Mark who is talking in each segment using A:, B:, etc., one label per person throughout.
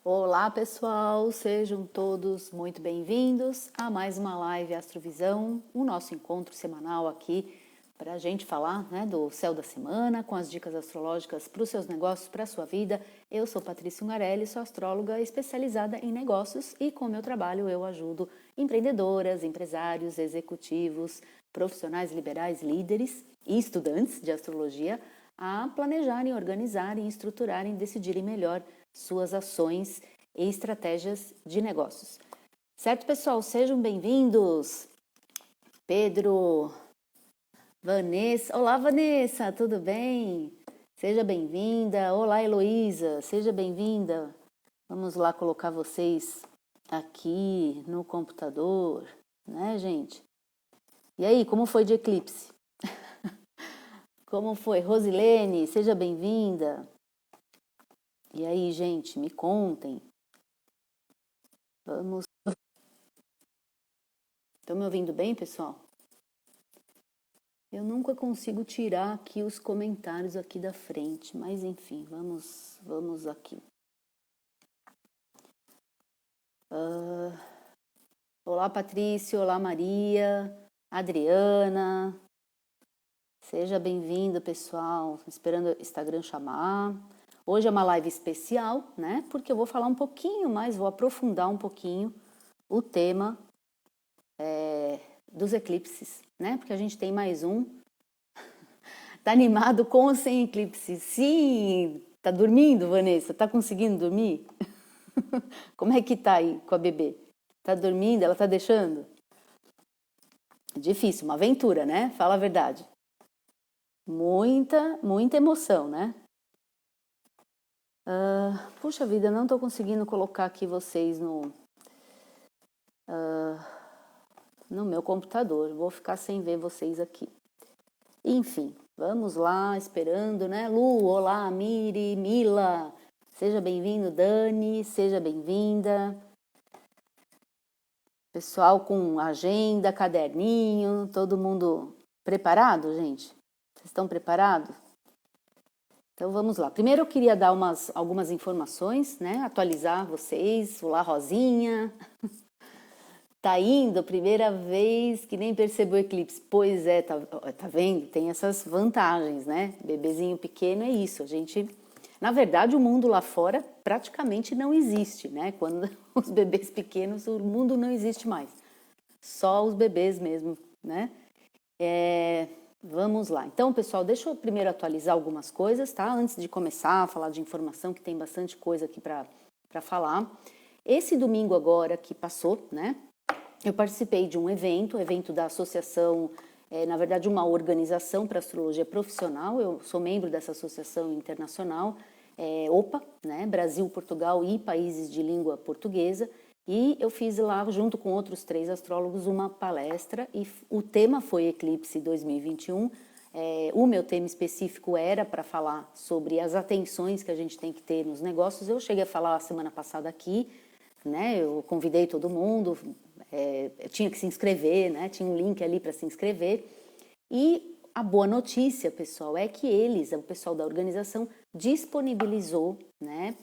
A: Olá, pessoal, sejam todos muito bem-vindos a mais uma live Astrovisão, o nosso encontro semanal aqui para a gente falar, né, do céu da semana, com as dicas astrológicas para os seus negócios, para a sua vida. Eu sou Patrícia Ungarelli, sou astróloga especializada em negócios e com o meu trabalho eu ajudo empreendedoras, empresários, executivos, profissionais liberais, líderes e estudantes de astrologia a planejarem, organizarem, estruturarem, decidirem melhor suas ações e estratégias de negócios. Certo, pessoal? Sejam bem-vindos. Pedro, Vanessa. Olá, Vanessa, tudo bem? Seja bem-vinda. Olá, Heloísa, seja bem-vinda. Vamos lá colocar vocês aqui no computador, né, gente? E aí, como foi de eclipse? Como foi? Rosilene, seja bem-vinda. E aí, gente, me contem. Vamos. Estão me ouvindo bem, pessoal? Eu nunca consigo tirar aqui os comentários aqui da frente, mas enfim, vamos aqui. Olá, Patrícia, olá, Maria, Adriana. Seja bem-vinda, pessoal. Esperando o Instagram chamar. Hoje é uma live especial, né? Porque eu vou falar um pouquinho mais, vou aprofundar um pouquinho o tema dos eclipses, né? Porque a gente tem mais um. Tá animado com ou sem eclipse? Sim! Tá dormindo, Vanessa? Tá conseguindo dormir? Como é que tá aí com a bebê? Tá dormindo? Ela tá deixando? É difícil, uma aventura, né? Fala a verdade. Muita emoção, né? Puxa vida, não tô conseguindo colocar aqui vocês no meu computador. Vou ficar sem ver vocês aqui. Enfim, vamos lá, esperando, né? Lu, olá, Miri, Mila. Seja bem-vindo, Dani, seja bem-vinda. Pessoal com agenda, caderninho, todo mundo preparado, gente? Vocês estão preparados? Então vamos lá. Primeiro eu queria dar algumas informações, né? Atualizar vocês. Olá, Rosinha. Tá indo, primeira vez que nem percebeu o eclipse. Pois é, tá vendo? Tem essas vantagens, né? Bebezinho pequeno é isso. A gente, na verdade, o mundo lá fora praticamente não existe, né? Quando os bebês pequenos, o mundo não existe mais. Só os bebês mesmo, né? Vamos lá. Então, pessoal, deixa eu primeiro atualizar algumas coisas, tá? Antes de começar a falar de informação, que tem bastante coisa aqui para falar. Esse domingo agora que passou, né? Eu participei de um evento da associação, na verdade uma organização para astrologia profissional, eu sou membro dessa associação internacional, OPA, né, Brasil, Portugal e países de língua portuguesa, e eu fiz lá, junto com outros 3 astrólogos, uma palestra, e o tema foi Eclipse 2021, o meu tema específico era para falar sobre as atenções que a gente tem que ter nos negócios, eu cheguei a falar a semana passada aqui, né, eu convidei todo mundo, tinha que se inscrever, né? Tinha um link ali para se inscrever. E a boa notícia, pessoal, é que o pessoal da organização, disponibilizou, né,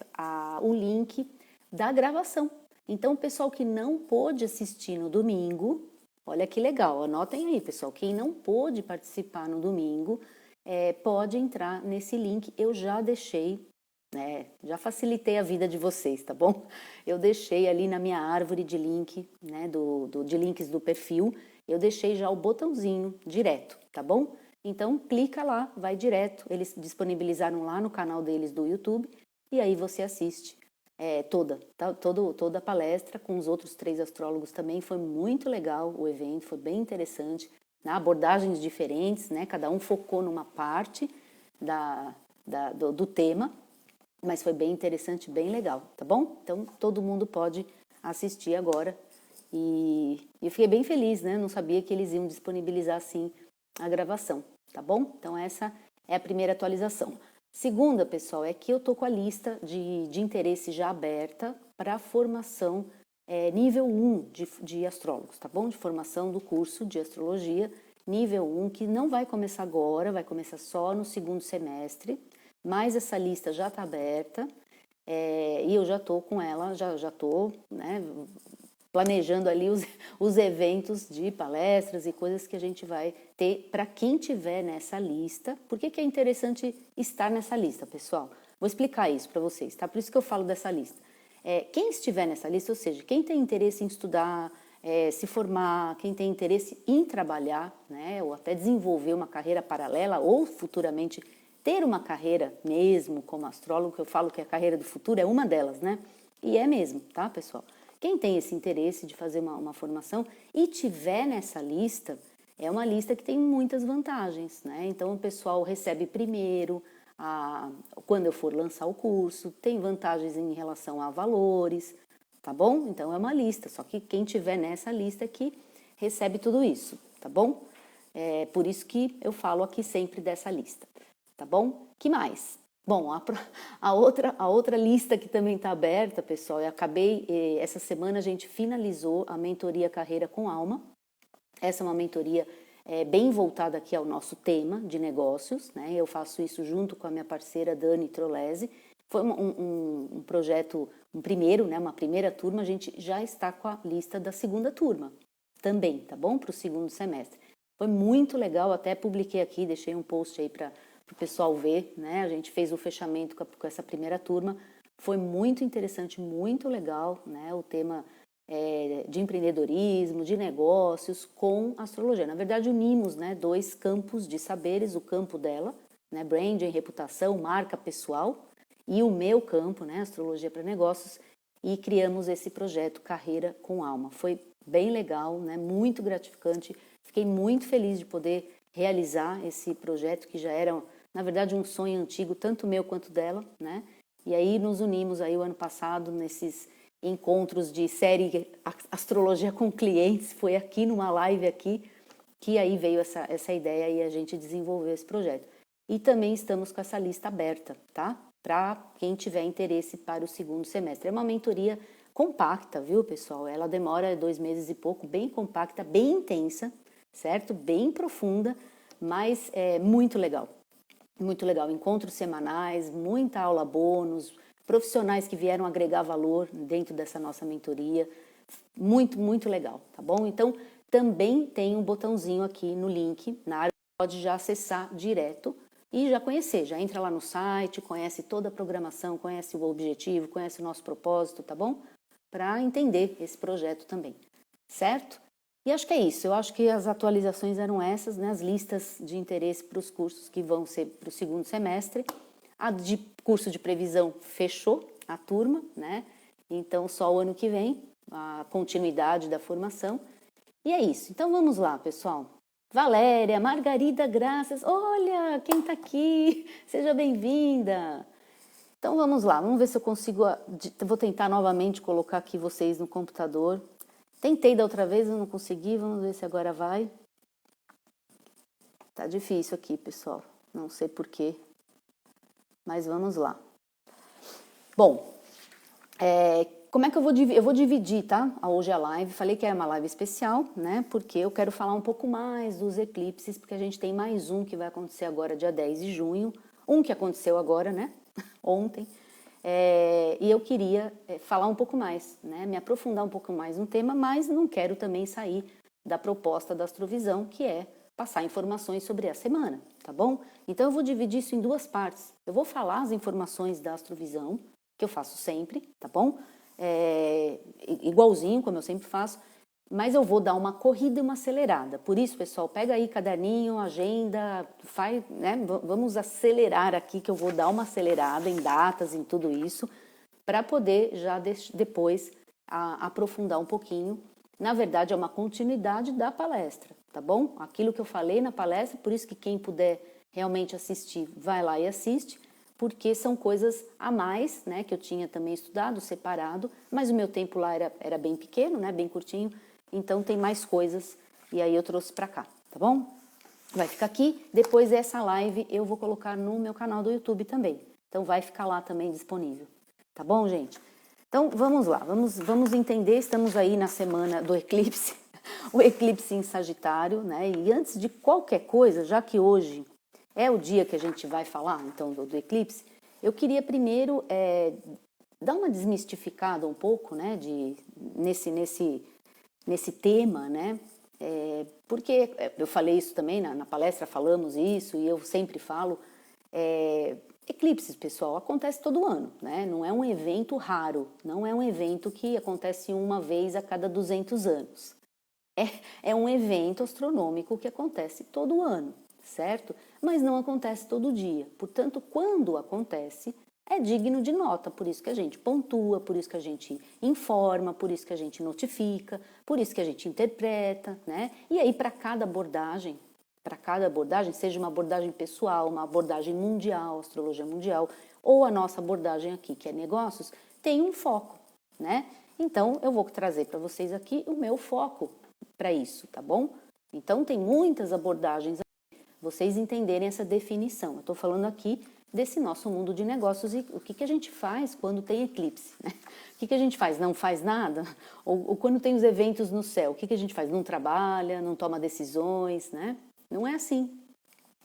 A: o link da gravação. Então, o pessoal que não pôde assistir no domingo, olha que legal, anotem aí, pessoal, quem não pôde participar no domingo, pode entrar nesse link. Eu já deixei, já facilitei a vida de vocês, tá bom? Eu deixei ali na minha árvore de link, né, de links do perfil, eu deixei já o botãozinho direto, tá bom? Então clica lá, vai direto, eles disponibilizaram lá no canal deles do YouTube e aí você assiste toda a palestra com os outros 3 astrólogos também. Foi muito legal o evento, foi bem interessante, né? Abordagens diferentes, né? Cada um focou numa parte do tema, mas foi bem interessante, bem legal, tá bom? Então todo mundo pode assistir agora e eu fiquei bem feliz, né? Não sabia que eles iam disponibilizar assim a gravação, tá bom? Então essa é a primeira atualização. Segunda, pessoal, é que eu tô com a lista de interesse já aberta para a formação nível 1 de astrólogos, tá bom? De formação do curso de astrologia nível 1, que não vai começar agora, vai começar só no segundo semestre, mas essa lista já está aberta. e eu já estou com ela, já estou, né, planejando ali os eventos de palestras e coisas que a gente vai ter para quem tiver nessa lista. Por que é interessante estar nessa lista, pessoal? Vou explicar isso para vocês, tá? Por isso que eu falo dessa lista. Quem estiver nessa lista, ou seja, quem tem interesse em estudar, se formar, quem tem interesse em trabalhar, né, ou até desenvolver uma carreira paralela ou futuramente ter uma carreira mesmo como astrólogo, que eu falo que a carreira do futuro é uma delas, né? E é mesmo, tá, pessoal? Quem tem esse interesse de fazer uma formação e tiver nessa lista, é uma lista que tem muitas vantagens, né? Então o pessoal recebe primeiro, quando eu for lançar o curso, tem vantagens em relação a valores, tá bom? Então é uma lista, só que quem tiver nessa lista aqui recebe tudo isso, tá bom? É por isso que eu falo aqui sempre dessa lista, tá bom? Que mais? Bom, a outra lista que também está aberta, pessoal, essa semana a gente finalizou a mentoria Carreira com Alma. Essa é uma mentoria bem voltada aqui ao nosso tema de negócios, né? Eu faço isso junto com a minha parceira Dani Trolese. Foi um projeto, uma primeira turma, a gente já está com a lista da segunda turma também, tá bom? Para o segundo semestre. Foi muito legal, até publiquei aqui, deixei um post aí para o pessoal ver, né? A gente fez o fechamento com essa primeira turma. Foi muito interessante, muito legal, né? O tema de empreendedorismo, de negócios com astrologia. Na verdade, unimos, né, dois campos de saberes, o campo dela, né, branding, reputação, marca pessoal, e o meu campo, né, astrologia para negócios, e criamos esse projeto Carreira com Alma. Foi bem legal, né, muito gratificante. Fiquei muito feliz de poder realizar esse projeto que já era, na verdade, um sonho antigo, tanto meu quanto dela, né? E aí nos unimos aí o ano passado nesses encontros de série Astrologia com Clientes, foi aqui numa live aqui, que aí veio essa ideia e a gente desenvolveu esse projeto. E também estamos com essa lista aberta, tá? Para quem tiver interesse para o segundo semestre. É uma mentoria compacta, viu, pessoal? Ela demora 2 meses e pouco, bem compacta, bem intensa, certo? Bem profunda, mas é muito legal. Muito legal. Encontros semanais, muita aula bônus, profissionais que vieram agregar valor dentro dessa nossa mentoria. Muito, muito legal, tá bom? Então, também tem um botãozinho aqui no link, na área, pode já acessar direto e já conhecer. Já entra lá no site, conhece toda a programação, conhece o objetivo, conhece o nosso propósito, tá bom? Para entender esse projeto também, certo? E acho que é isso. Eu acho que as atualizações eram essas, né? As listas de interesse para os cursos que vão ser para o segundo semestre. A de curso de previsão fechou a turma, né? Então, só o ano que vem, a continuidade da formação. E é isso. Então, vamos lá, pessoal. Valéria, Margarida Graças, olha, quem tá aqui? Seja bem-vinda. Então, vamos lá. Vamos ver se eu consigo... Vou tentar novamente colocar aqui vocês no computador. Tentei da outra vez, eu não consegui. Vamos ver se agora vai. Tá difícil aqui, pessoal. Não sei por quê. Mas vamos lá. Bom, como é que eu vou dividir? Eu vou dividir, tá? Hoje a live. Falei que é uma live especial, né? Porque eu quero falar um pouco mais dos eclipses, porque a gente tem mais um que vai acontecer agora, dia 10 de junho. Um que aconteceu agora, né? Ontem. E eu queria falar um pouco mais, né? Me aprofundar um pouco mais no tema, mas não quero também sair da proposta da Astrovisão, que é passar informações sobre a semana, tá bom? Então eu vou dividir isso em 2 partes. Eu vou falar as informações da Astrovisão, que eu faço sempre, tá bom? Igualzinho, como eu sempre faço, mas eu vou dar uma corrida e uma acelerada. Por isso, pessoal, pega aí caderninho, agenda, né? Vamos acelerar aqui, que eu vou dar uma acelerada em datas, em tudo isso, para poder já depois aprofundar um pouquinho. Na verdade, é uma continuidade da palestra, tá bom? Aquilo que eu falei na palestra, por isso que quem puder realmente assistir, vai lá e assiste, porque são coisas a mais, né, que eu tinha também estudado, separado, mas o meu tempo lá era bem pequeno, né, bem curtinho, então tem mais coisas, e aí eu trouxe para cá, tá bom? Vai ficar aqui, depois dessa live eu vou colocar no meu canal do YouTube também, então vai ficar lá também disponível, tá bom, gente? Então, vamos lá, vamos entender, estamos aí na semana do eclipse, o eclipse em Sagitário, né? E antes de qualquer coisa, já que hoje é o dia que a gente vai falar, então, do eclipse, eu queria primeiro dar uma desmistificada um pouco, né, nesse tema, né, porque eu falei isso também na palestra, falamos isso, e eu sempre falo, eclipses, pessoal, acontece todo ano, né, não é um evento raro, não é um evento que acontece uma vez a cada 200 anos, é um evento astronômico que acontece todo ano, certo? Mas não acontece todo dia, portanto, quando acontece, é digno de nota, por isso que a gente pontua, por isso que a gente informa, por isso que a gente notifica, por isso que a gente interpreta, né? E aí, para cada abordagem, seja uma abordagem pessoal, uma abordagem mundial, astrologia mundial, ou a nossa abordagem aqui, que é negócios, tem um foco, né? Então, eu vou trazer para vocês aqui o meu foco para isso, tá bom? Então, tem muitas abordagens aqui, vocês entenderem essa definição. Eu estou falando aqui desse nosso mundo de negócios e o que a gente faz quando tem eclipse, né? O que a gente faz? Não faz nada? Ou quando tem os eventos no céu, o que a gente faz? Não trabalha, não toma decisões, né? Não é assim.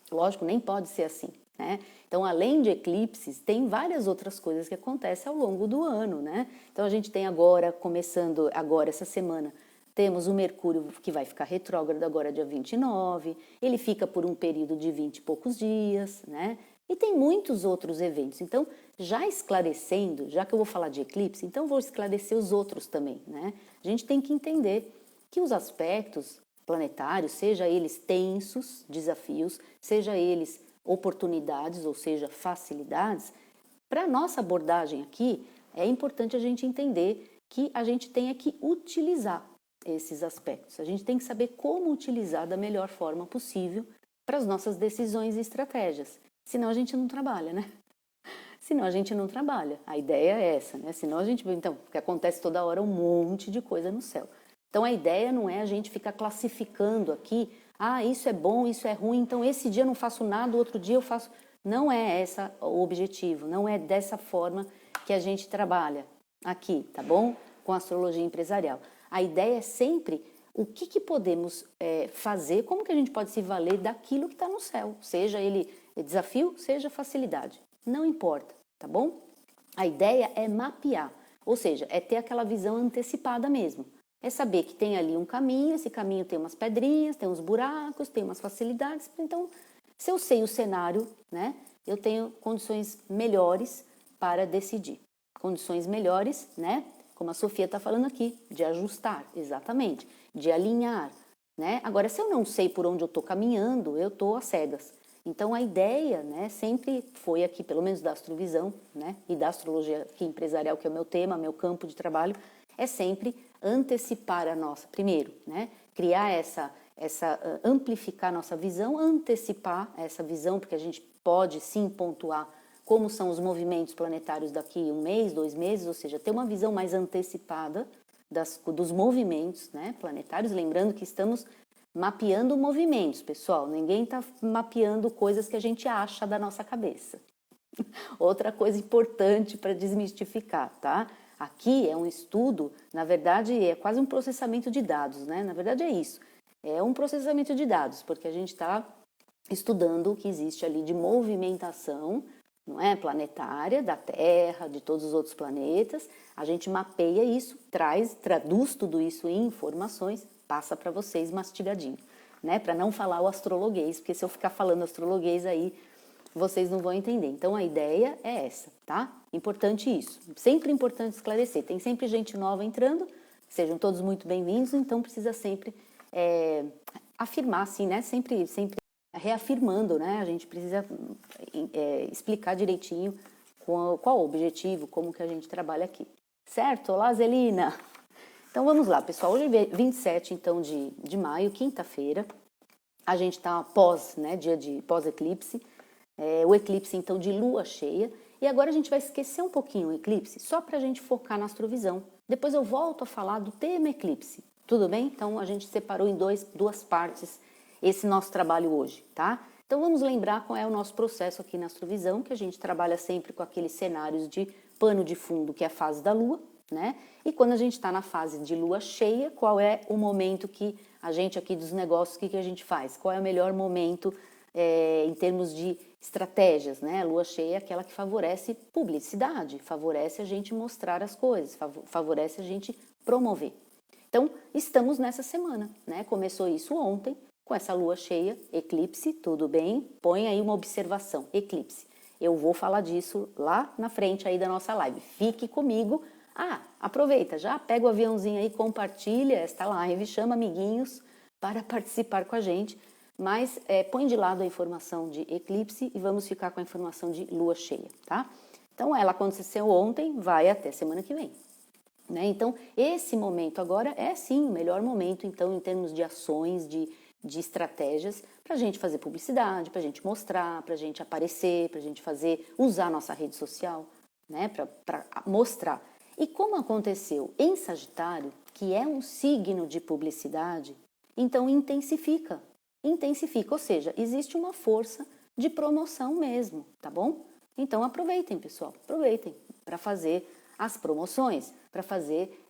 A: Lógico, nem pode ser assim, né? Então, além de eclipses, tem várias outras coisas que acontecem ao longo do ano, né? Então, a gente tem agora, começando agora essa semana, temos o Mercúrio que vai ficar retrógrado agora dia 29, ele fica por um período de 20 e poucos dias, né? E tem muitos outros eventos. Então, já esclarecendo, já que eu vou falar de eclipse, então vou esclarecer os outros também, né? A gente tem que entender que os aspectos planetários, seja eles tensos, desafios, seja eles oportunidades, ou seja, facilidades, para a nossa abordagem aqui, é importante a gente entender que a gente tem que utilizar esses aspectos. A gente tem que saber como utilizar da melhor forma possível para as nossas decisões e estratégias. Senão a gente não trabalha, né? Senão a gente não trabalha. A ideia é essa, né? Senão a gente... Então, porque acontece toda hora um monte de coisa no céu. Então, a ideia não é a gente ficar classificando aqui, isso é bom, isso é ruim, então esse dia eu não faço nada, o outro dia eu faço... Não é esse o objetivo, não é dessa forma que a gente trabalha aqui, tá bom? Com a astrologia empresarial. A ideia é sempre o que podemos fazer, como que a gente pode se valer daquilo que está no céu, seja ele desafio, seja facilidade, não importa, tá bom? A ideia é mapear, ou seja, é ter aquela visão antecipada mesmo, é saber que tem ali um caminho, esse caminho tem umas pedrinhas, tem uns buracos, tem umas facilidades, então se eu sei o cenário, né, eu tenho condições melhores para decidir, condições melhores, né, como a Sofia está falando aqui, de ajustar, exatamente, de alinhar, né? Agora, se eu não sei por onde eu estou caminhando, eu estou às cegas. Então, a ideia, né, sempre foi aqui, pelo menos da astrovisão, né, e da astrologia aqui empresarial, que é o meu tema, meu campo de trabalho, é sempre antecipar a nossa, primeiro, né, criar amplificar a nossa visão, antecipar essa visão, porque a gente pode sim pontuar como são os movimentos planetários daqui 1 mês, 2 meses, ou seja, ter uma visão mais antecipada dos movimentos, né, planetários, lembrando que estamos mapeando movimentos, pessoal, ninguém está mapeando coisas que a gente acha da nossa cabeça. Outra coisa importante para desmistificar, tá? Aqui é um estudo, na verdade é quase um processamento de dados, né? Na verdade é isso, é um processamento de dados, porque a gente está estudando o que existe ali de movimentação, não é, planetária, da Terra, de todos os outros planetas, a gente mapeia isso, traduz tudo isso em informações, passa para vocês mastigadinho, né, para não falar o astrologuês, porque se eu ficar falando astrologuês aí, vocês não vão entender. Então, a ideia é essa, tá? Importante isso, sempre importante esclarecer, tem sempre gente nova entrando, sejam todos muito bem-vindos, então precisa sempre afirmar, assim, né, sempre reafirmando, né? A gente precisa explicar direitinho qual o objetivo, como que a gente trabalha aqui. Certo? Olá, Zelina! Então, vamos lá, pessoal. Hoje é 27, então, de maio, quinta-feira. A gente está né, dia de pós-eclipse. O eclipse, então, de lua cheia. E agora a gente vai esquecer um pouquinho o eclipse, só para a gente focar na astrovisão. Depois eu volto a falar do tema eclipse. Tudo bem? Então, a gente separou em duas partes esse nosso trabalho hoje, tá? Então, vamos lembrar qual é o nosso processo aqui na astrovisão, que a gente trabalha sempre com aqueles cenários de pano de fundo, que é a fase da lua, né? E quando a gente está na fase de lua cheia, qual é o momento que a gente aqui dos negócios, o que a gente faz? Qual é o melhor momento em termos de estratégias, né? A lua cheia é aquela que favorece publicidade, favorece a gente mostrar as coisas, favorece a gente promover. Então, estamos nessa semana, né? Começou isso ontem, com essa lua cheia, eclipse, tudo bem? Põe aí uma observação, eclipse. Eu vou falar disso lá na frente aí da nossa live. Fique comigo. Aproveita, já pega o aviãozinho aí, compartilha esta live, chama amiguinhos para participar com a gente. Mas põe de lado a informação de eclipse e vamos ficar com a informação de lua cheia, tá? Então, ela aconteceu ontem, vai até semana que vem. Né? Então, esse momento agora é sim o melhor momento, então, em termos de ações, de estratégias, para a gente fazer publicidade, para a gente mostrar, para a gente aparecer, para a gente usar a nossa rede social, né? Para mostrar. E como aconteceu em Sagitário, que é um signo de publicidade, então intensifica, ou seja, existe uma força de promoção mesmo, tá bom? Então aproveitem, pessoal, aproveitem para fazer as promoções, para fazer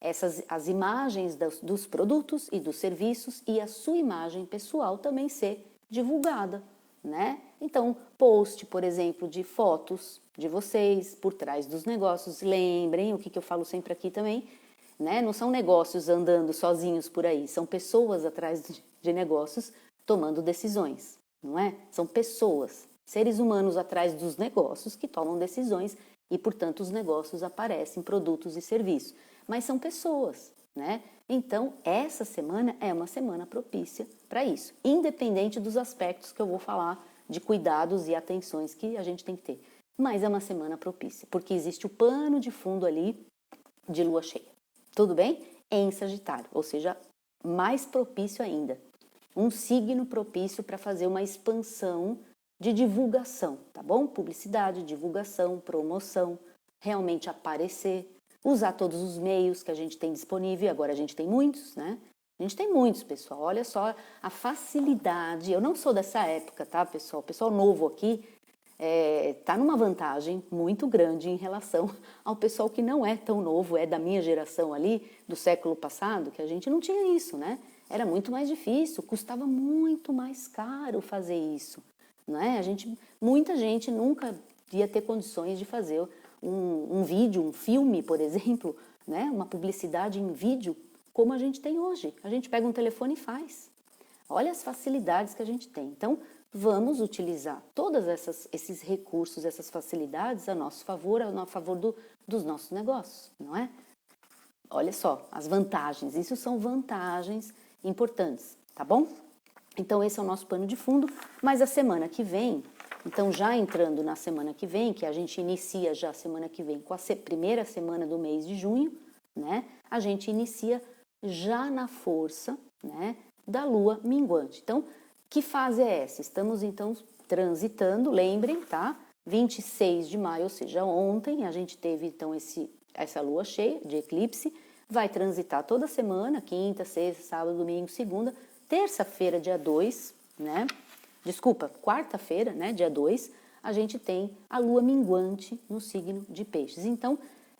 A: as imagens dos produtos e dos serviços e a sua imagem pessoal também ser divulgada, né? Então, post, por exemplo, de fotos de vocês por trás dos negócios, lembrem o que eu falo sempre aqui também, né? Não são negócios andando sozinhos por aí, são pessoas atrás de negócios tomando decisões, não é? São pessoas, seres humanos atrás dos negócios que tomam decisões e, portanto, os negócios aparecem, produtos e serviços. Mas são pessoas, né? Então, essa semana é uma semana propícia para isso, independente dos aspectos que eu vou falar de cuidados e atenções que a gente tem que ter. Mas é uma semana propícia, porque existe o pano de fundo ali de lua cheia. Tudo bem? Em Sagitário, ou seja, mais propício ainda. Um signo propício para fazer uma expansão de divulgação, tá bom? Publicidade, divulgação, promoção, realmente aparecer, usar todos os meios que a gente tem disponível, agora a gente tem muitos, né? A gente tem muitos, pessoal, olha só a facilidade, eu não sou dessa época, tá, pessoal? O pessoal novo aqui tá numa vantagem muito grande em relação ao pessoal que não é tão novo, é da minha geração ali, do século passado, que a gente não tinha isso, né? Era muito mais difícil, custava muito mais caro fazer isso, não é? Muita gente nunca ia ter condições de fazer um vídeo, um filme, por exemplo, né? Uma publicidade em vídeo, como a gente tem hoje. A gente pega um telefone e faz. Olha as facilidades que a gente tem. Então, vamos utilizar todos esses recursos, essas facilidades a nosso favor, a favor dos nossos negócios, não é? Olha só, as vantagens. Isso são vantagens importantes, tá bom? Então, esse é o nosso pano de fundo. Mas a semana que vem, então já entrando na semana que vem, que a gente inicia já a semana que vem com a primeira semana do mês de junho, né? A gente inicia já na força, né, da lua minguante. Então, que fase é essa? Estamos, então, transitando, lembrem, tá? 26 de maio, ou seja, ontem, a gente teve, então, essa lua cheia de eclipse, vai transitar toda semana, quinta, sexta, sábado, domingo, segunda, terça-feira, dia 2, né? Desculpa, quarta-feira, né, dia 2, a gente tem a lua minguante no signo de Peixes. Então,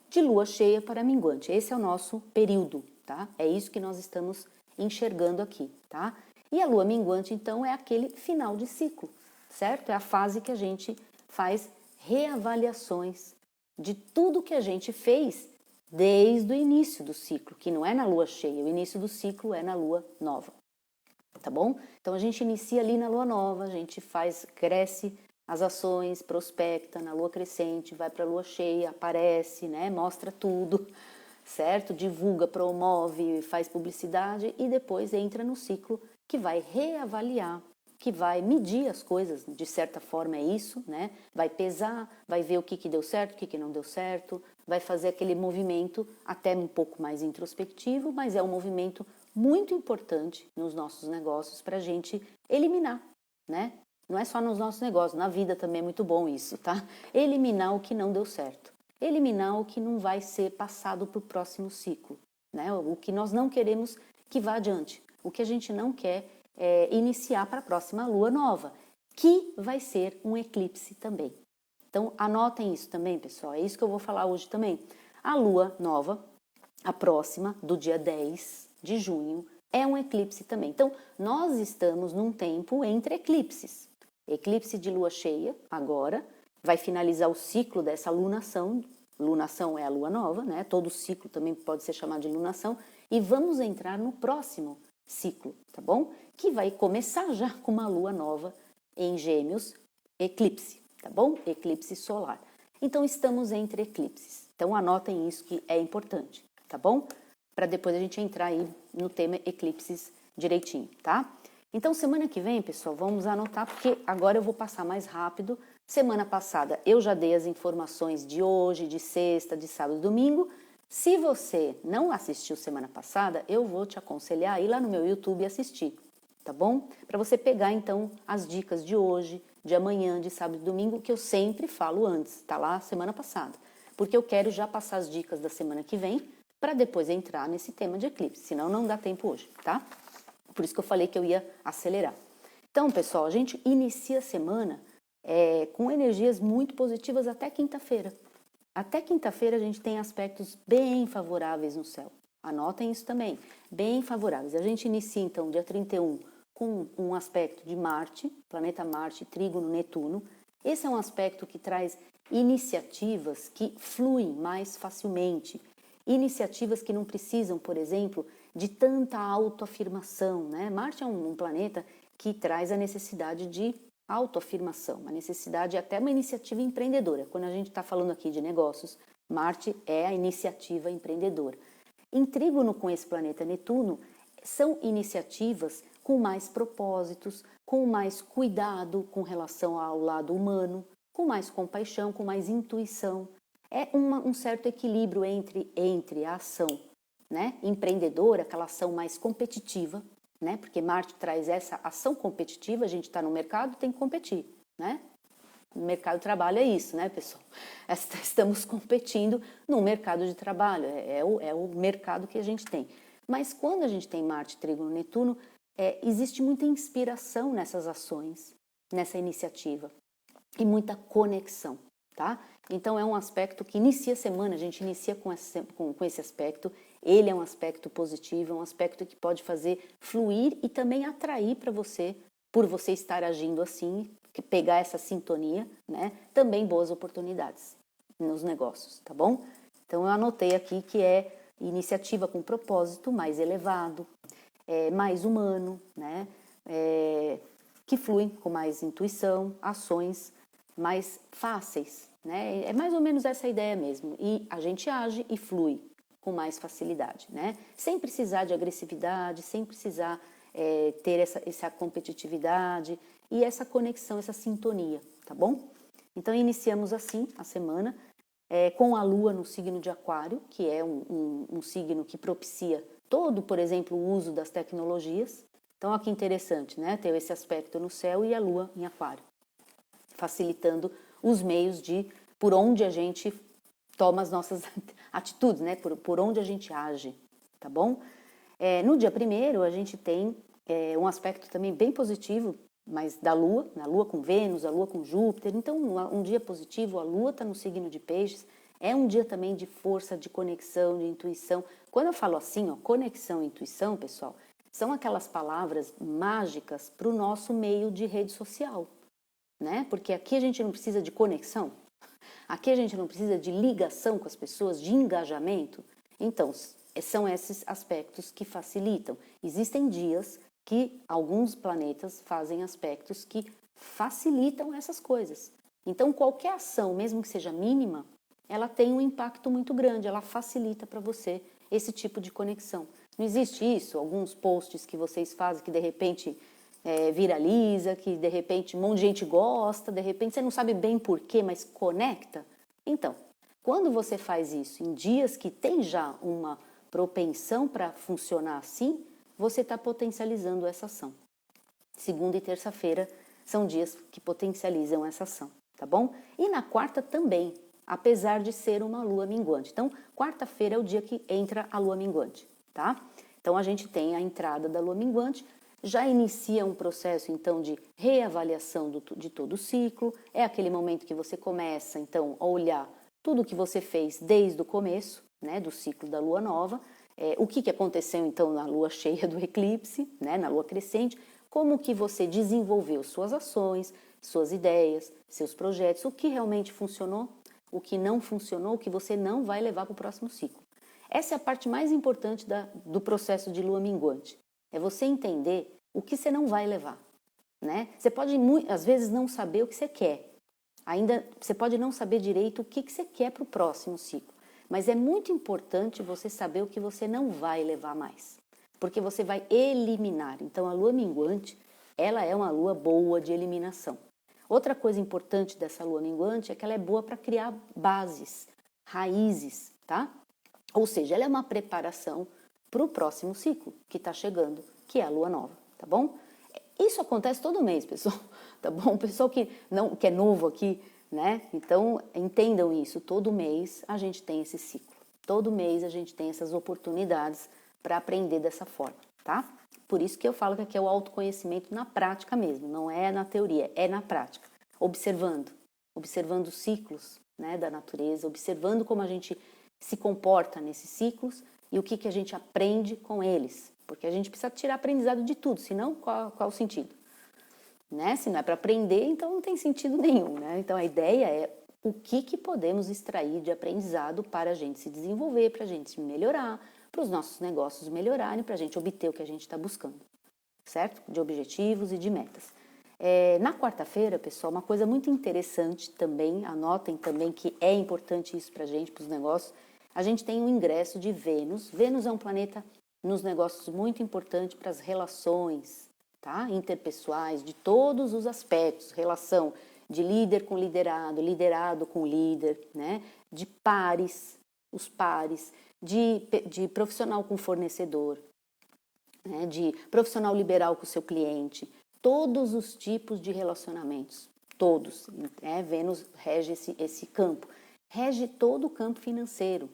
A: de lua cheia para minguante, esse é o nosso período, tá? É isso que nós estamos enxergando aqui, tá? E a lua minguante, então, é aquele final de ciclo, certo? É a fase que a gente faz reavaliações de tudo que a gente fez desde o início do ciclo, que não é na lua cheia, o início do ciclo é na lua nova, tá bom? Então, a gente inicia ali na lua nova, a gente cresce as ações, prospecta na lua crescente, vai para a lua cheia, aparece, né? Mostra tudo, certo? Divulga, promove, faz publicidade e depois entra no ciclo que vai reavaliar, que vai medir as coisas, de certa forma é isso, né? Vai pesar, vai ver o que deu certo, o que não deu certo, vai fazer aquele movimento até um pouco mais introspectivo, mas é um movimento muito importante nos nossos negócios para a gente eliminar, né? Não é só nos nossos negócios, na vida também é muito bom isso, tá? Eliminar o que não deu certo, eliminar o que não vai ser passado para o próximo ciclo, né? O que nós não queremos que vá adiante, o que a gente não quer iniciar para a próxima lua nova, que vai ser um eclipse também. Então, anotem isso também, pessoal, é isso que eu vou falar hoje também. A lua nova, a próxima, do dia 10 de junho, é um eclipse também. Então, nós estamos num tempo entre eclipses. Eclipse de lua cheia, agora, vai finalizar o ciclo dessa lunação. Lunação é a lua nova, né? Todo ciclo também pode ser chamado de lunação. E vamos entrar no próximo ciclo, tá bom? Que vai começar já com uma lua nova em Gêmeos, eclipse, tá bom? Eclipse solar. Então, estamos entre eclipses. Então, anotem isso que é importante, tá bom? Para depois a gente entrar aí no tema eclipses direitinho, tá? Então, semana que vem, pessoal, vamos anotar, porque agora eu vou passar mais rápido. Semana passada eu já dei as informações de hoje, de sexta, de sábado e domingo. Se você não assistiu semana passada, eu vou te aconselhar a ir lá no meu YouTube e assistir, tá bom? Para você pegar, então, as dicas de hoje, de amanhã, de sábado e domingo, que eu sempre falo antes, tá lá semana passada. Porque eu quero já passar as dicas da semana que vem, para depois entrar nesse tema de eclipse, senão não dá tempo hoje, tá? Por isso que eu falei que eu ia acelerar. Então, pessoal, a gente inicia a semana com energias muito positivas até quinta-feira. Até quinta-feira a gente tem aspectos bem favoráveis no céu. Anotem isso também, bem favoráveis. A gente inicia, então, dia 31 com um aspecto de Marte, planeta Marte, trígono Netuno. Esse é um aspecto que traz iniciativas que fluem mais facilmente. Iniciativas que não precisam, por exemplo, de tanta autoafirmação, né? Marte é um planeta que traz a necessidade de autoafirmação, uma necessidade, até uma iniciativa empreendedora. Quando a gente está falando aqui de negócios, Marte é a iniciativa empreendedora. Em trígono com esse planeta Netuno, são iniciativas com mais propósitos, com mais cuidado com relação ao lado humano, com mais compaixão, com mais intuição. É um certo equilíbrio entre a ação, né, empreendedora, aquela ação mais competitiva, né, porque Marte traz essa ação competitiva, a gente está no mercado, tem que competir, né? No mercado de trabalho é isso, né, pessoal? Estamos competindo no mercado de trabalho, é o mercado que a gente tem. Mas quando a gente tem Marte, Trígono, Netuno, existe muita inspiração nessas ações, nessa iniciativa, e muita conexão, tá? Então é um aspecto que inicia a semana, a gente inicia com esse aspecto. Ele é um aspecto positivo, é um aspecto que pode fazer fluir e também atrair para você, por você estar agindo assim, pegar essa sintonia, né? Também boas oportunidades nos negócios, tá bom? Então eu anotei aqui que é iniciativa com propósito mais elevado, mais humano, né? Que fluem com mais intuição, ações mais fáceis, né? É mais ou menos essa ideia mesmo. E a gente age e flui com mais facilidade, né? Sem precisar de agressividade, sem precisar ter essa competitividade e essa conexão, essa sintonia, tá bom? Então, iniciamos assim a semana com a Lua no signo de Aquário, que é um signo que propicia todo, por exemplo, o uso das tecnologias. Então, olha que interessante, né? Ter esse aspecto no céu e a Lua em Aquário, facilitando os meios por onde a gente toma as nossas atitudes, né? Por onde a gente age, tá bom? No dia 1º, a gente tem um aspecto também bem positivo, mas da Lua, na Lua com Vênus, a Lua com Júpiter. Então, um dia positivo, a Lua está no signo de Peixes, é um dia também de força, de conexão, de intuição. Quando eu falo assim, ó, conexão e intuição, pessoal, são aquelas palavras mágicas para o nosso meio de rede social, né? Porque aqui a gente não precisa de conexão, aqui a gente não precisa de ligação com as pessoas, de engajamento. Então, são esses aspectos que facilitam. Existem dias que alguns planetas fazem aspectos que facilitam essas coisas. Então, qualquer ação, mesmo que seja mínima, ela tem um impacto muito grande, ela facilita para você esse tipo de conexão. Não existe isso? Alguns posts que vocês fazem que de repente viraliza, que de repente um monte de gente gosta, de repente você não sabe bem porquê, mas conecta? Então, quando você faz isso em dias que tem já uma propensão para funcionar assim, você está potencializando essa ação. Segunda e terça-feira são dias que potencializam essa ação, tá bom? E na quarta também, apesar de ser uma lua minguante. Então, quarta-feira é o dia que entra a lua minguante, tá? Então, a gente tem a entrada da lua minguante, já inicia um processo, então, de reavaliação de todo o ciclo. É aquele momento que você começa, então, a olhar tudo que você fez desde o começo, né, do ciclo da lua nova, o que aconteceu, então, na lua cheia do eclipse, né, na lua crescente, como que você desenvolveu suas ações, suas ideias, seus projetos, o que realmente funcionou, o que não funcionou, o que você não vai levar para o próximo ciclo. Essa é a parte mais importante do processo de lua minguante, é você entender o que você não vai levar, né? Você pode, às vezes, não saber o que você quer, ainda você pode não saber direito o que você quer para o próximo ciclo, mas é muito importante você saber o que você não vai levar mais, porque você vai eliminar. Então, a lua minguante, ela é uma lua boa de eliminação. Outra coisa importante dessa lua minguante é que ela é boa para criar bases, raízes, tá? Ou seja, ela é uma preparação para o próximo ciclo que está chegando, que é a lua nova, tá bom? Isso acontece todo mês, pessoal, tá bom? O pessoal que é novo aqui, né? Então, entendam isso, todo mês a gente tem esse ciclo. Todo mês a gente tem essas oportunidades para aprender dessa forma, tá? Por isso que eu falo que aqui é o autoconhecimento na prática mesmo, não é na teoria, é na prática. Observando os ciclos, né, da natureza, observando como a gente se comporta nesses ciclos e o que a gente aprende com eles. Porque a gente precisa tirar aprendizado de tudo, senão qual o sentido? Né? Se não é para aprender, então não tem sentido nenhum, né? Então a ideia é o que podemos extrair de aprendizado para a gente se desenvolver, para a gente melhorar, para os nossos negócios melhorarem, para a gente obter o que a gente está buscando, certo? De objetivos e de metas. Na quarta-feira, pessoal, uma coisa muito interessante também, anotem também que é importante isso para a gente, para os negócios, a gente tem o ingresso de Vênus. Vênus é um planeta nos negócios muito importante para as relações, tá? Interpessoais, de todos os aspectos, relação de líder com liderado, liderado com líder, né? De pares, os pares, de profissional com fornecedor, né? De profissional liberal com o seu cliente, todos os tipos de relacionamentos, todos, né? Vênus rege esse campo, rege todo o campo financeiro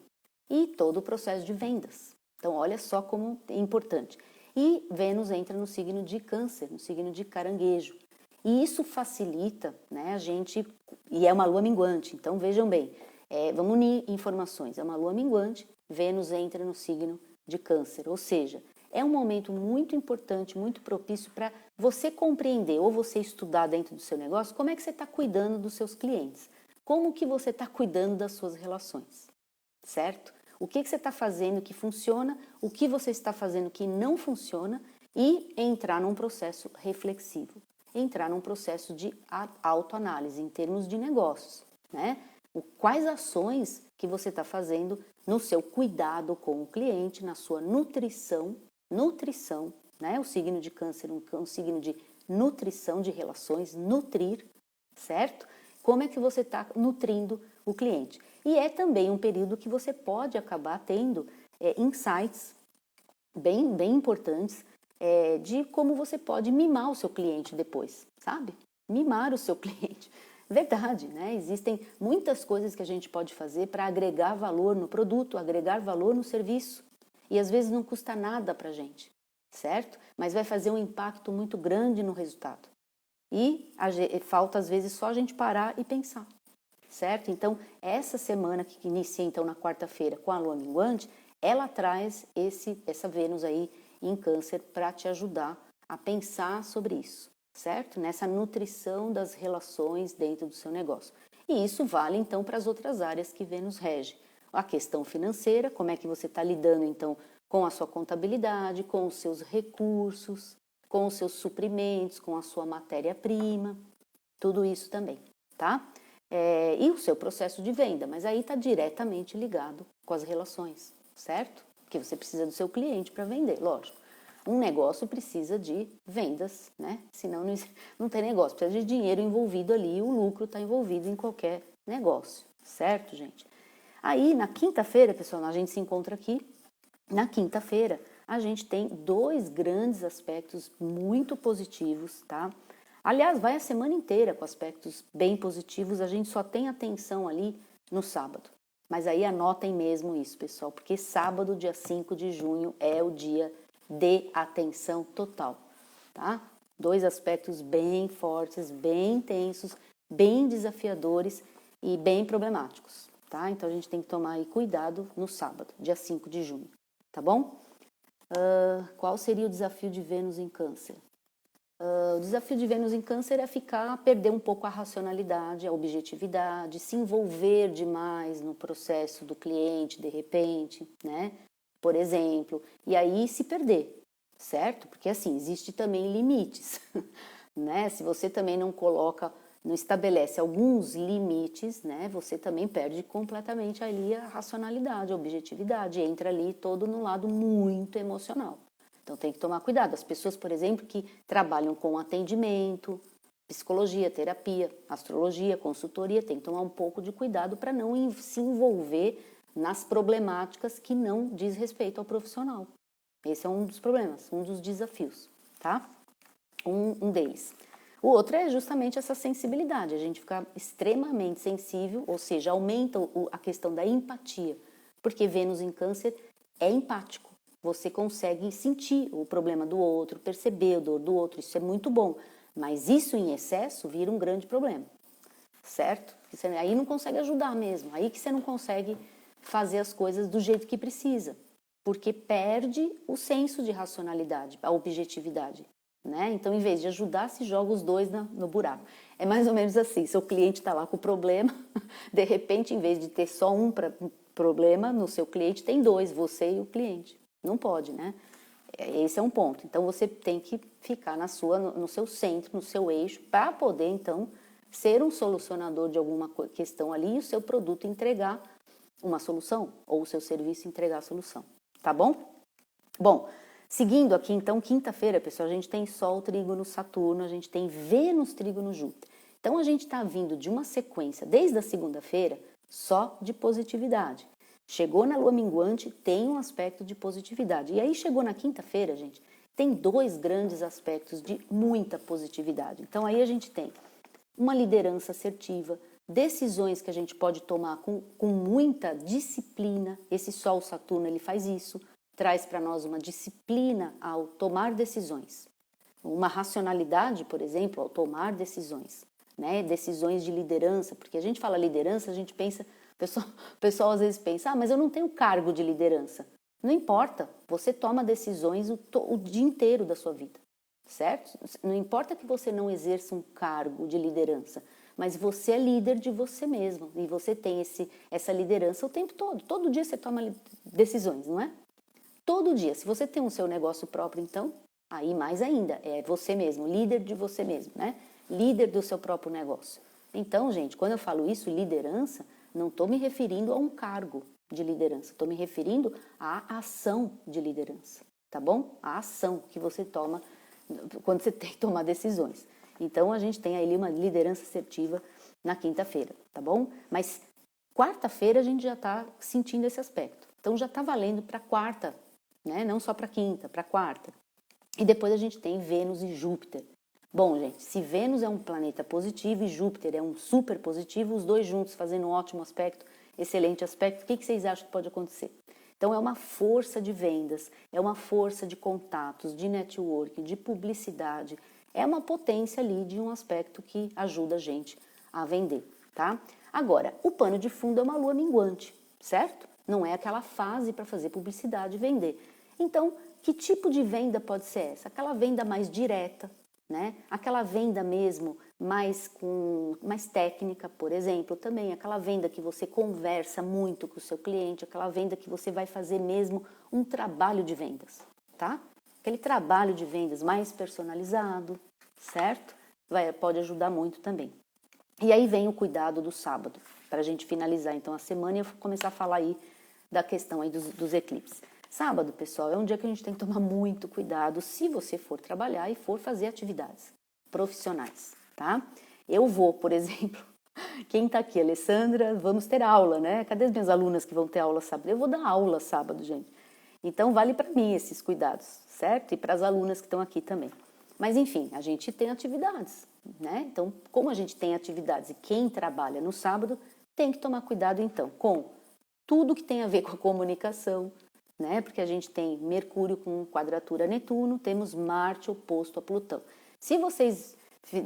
A: e todo o processo de vendas. Então, olha só como é importante. E Vênus entra no signo de Câncer, no signo de Caranguejo. E isso facilita, né, a gente, e é uma lua minguante, então vejam bem, vamos unir informações, é uma lua minguante, Vênus entra no signo de Câncer, ou seja, é um momento muito importante, muito propício para você compreender ou você estudar dentro do seu negócio como é que você está cuidando dos seus clientes, como que você está cuidando das suas relações, certo? O que você está fazendo que funciona, o que você está fazendo que não funciona e entrar num processo reflexivo, entrar num processo de autoanálise em termos de negócios, né? Quais ações que você está fazendo no seu cuidado com o cliente, na sua nutrição, né? O signo de Câncer é um signo de nutrição de relações, nutrir, certo? Como é que você está nutrindo o cliente? E é também um período que você pode acabar tendo insights bem importantes de como você pode mimar o seu cliente depois, sabe? Mimar o seu cliente. Verdade, né? Existem muitas coisas que a gente pode fazer para agregar valor no produto, agregar valor no serviço. E às vezes não custa nada para a gente, certo? Mas vai fazer um impacto muito grande no resultado. E falta às vezes só a gente parar e pensar, certo? Então, essa semana que inicia então na quarta-feira com a lua minguante, ela traz essa Vênus aí em Câncer para te ajudar a pensar sobre isso, certo? Nessa nutrição das relações dentro do seu negócio. E isso vale então para as outras áreas que Vênus rege. A questão financeira, como é que você está lidando então com a sua contabilidade, com os seus recursos, com os seus suprimentos, com a sua matéria-prima, tudo isso também, tá? E o seu processo de venda, mas aí está diretamente ligado com as relações, certo? Porque você precisa do seu cliente para vender, lógico. Um negócio precisa de vendas, né? Senão não tem negócio, precisa de dinheiro envolvido ali, o lucro está envolvido em qualquer negócio, certo, gente? Aí, na quinta-feira, pessoal, a gente se encontra aqui, na quinta-feira, a gente tem dois grandes aspectos muito positivos, tá? Aliás, vai a semana inteira com aspectos bem positivos, a gente só tem atenção ali no sábado. Mas aí anotem mesmo isso, pessoal, porque sábado, dia 5 de junho, é o dia de atenção total, tá? Dois aspectos bem fortes, bem intensos, bem desafiadores e bem problemáticos, tá? Então a gente tem que tomar aí cuidado no sábado, dia 5 de junho, tá bom? Qual seria o desafio de Vênus em Câncer? O desafio de Vênus em Câncer é perder um pouco a racionalidade, a objetividade, se envolver demais no processo do cliente, de repente, né? Por exemplo, e aí se perder, certo? Porque assim, existe também limites, né? Se você também não estabelece alguns limites, né? Você também perde completamente ali a racionalidade, a objetividade, entra ali todo no lado muito emocional. Então tem que tomar cuidado. As pessoas, por exemplo, que trabalham com atendimento, psicologia, terapia, astrologia, consultoria, tem que tomar um pouco de cuidado para não se envolver nas problemáticas que não diz respeito ao profissional. Esse é um dos problemas, um dos desafios, tá? Um deles. O outro é justamente essa sensibilidade, a gente ficar extremamente sensível, ou seja, aumenta a questão da empatia, porque Vênus em Câncer é empático. Você consegue sentir o problema do outro, perceber a dor do outro, isso é muito bom. Mas isso em excesso vira um grande problema, certo? Você aí não consegue ajudar mesmo, aí que você não consegue fazer as coisas do jeito que precisa, porque perde o senso de racionalidade, a objetividade, né? Então, em vez de ajudar, se joga os dois no buraco. É mais ou menos assim, seu cliente está lá com o problema, de repente, em vez de ter só um problema no seu cliente, tem dois, você e o cliente. Não pode, né? Esse é um ponto. Então, você tem que ficar no seu centro, no seu eixo, para poder, então, ser um solucionador de alguma questão ali e o seu produto entregar uma solução, ou o seu serviço entregar a solução. Tá bom? Bom, seguindo aqui, então, quinta-feira, pessoal, a gente tem Sol, Trígono, Saturno, a gente tem Vênus, Trígono, Júpiter. Então, a gente está vindo de uma sequência, desde a segunda-feira, só de positividade. Chegou na lua minguante, tem um aspecto de positividade. E aí chegou na quinta-feira, gente, tem dois grandes aspectos de muita positividade. Então aí a gente tem uma liderança assertiva, decisões que a gente pode tomar com muita disciplina. Esse Sol Saturno, ele faz isso, traz para nós uma disciplina ao tomar decisões. Uma racionalidade, por exemplo, ao tomar decisões, né? Decisões de liderança, porque a gente fala liderança, a gente pensa... O pessoal às vezes pensa, mas eu não tenho cargo de liderança. Não importa, você toma decisões o dia inteiro da sua vida, certo? Não importa que você não exerça um cargo de liderança, mas você é líder de você mesmo e você tem essa liderança o tempo todo. Todo dia você toma decisões, não é? Todo dia. Se você tem o seu negócio próprio, então, aí mais ainda, é você mesmo, líder de você mesmo, né? Líder do seu próprio negócio. Então, gente, quando eu falo isso, liderança, não estou me referindo a um cargo de liderança, estou me referindo à ação de liderança, tá bom? A ação que você toma quando você tem que tomar decisões. Então, a gente tem aí uma liderança assertiva na quinta-feira, tá bom? Mas quarta-feira a gente já está sentindo esse aspecto. Então, já está valendo para quarta, né? Não só para quinta, para quarta. E depois a gente tem Vênus e Júpiter. Bom, gente, se Vênus é um planeta positivo e Júpiter é um super positivo, os dois juntos fazendo um ótimo aspecto, excelente aspecto, o que vocês acham que pode acontecer? Então, é uma força de vendas, é uma força de contatos, de network, de publicidade, é uma potência ali de um aspecto que ajuda a gente a vender, tá? Agora, o pano de fundo é uma lua minguante, certo? Não é aquela fase para fazer publicidade e vender. Então, que tipo de venda pode ser essa? Aquela venda mais direta, né? Aquela venda mesmo mais técnica, por exemplo, também aquela venda que você conversa muito com o seu cliente, aquela venda que você vai fazer mesmo um trabalho de vendas, tá? Aquele trabalho de vendas mais personalizado, certo? Pode ajudar muito também. E aí vem o cuidado do sábado, para a gente finalizar então a semana e eu começar a falar aí da questão aí dos eclipses. Sábado, pessoal, é um dia que a gente tem que tomar muito cuidado se você for trabalhar e for fazer atividades profissionais, tá? Eu vou, por exemplo, quem tá aqui, Alessandra, vamos ter aula, né? Cadê as minhas alunas que vão ter aula sábado? Eu vou dar aula sábado, gente. Então, vale para mim esses cuidados, certo? E para as alunas que estão aqui também. Mas, enfim, a gente tem atividades, né? Então, como a gente tem atividades e quem trabalha no sábado, tem que tomar cuidado, então, com tudo que tem a ver com a comunicação, né? Porque a gente tem Mercúrio com quadratura a Netuno, temos Marte oposto a Plutão. Se vocês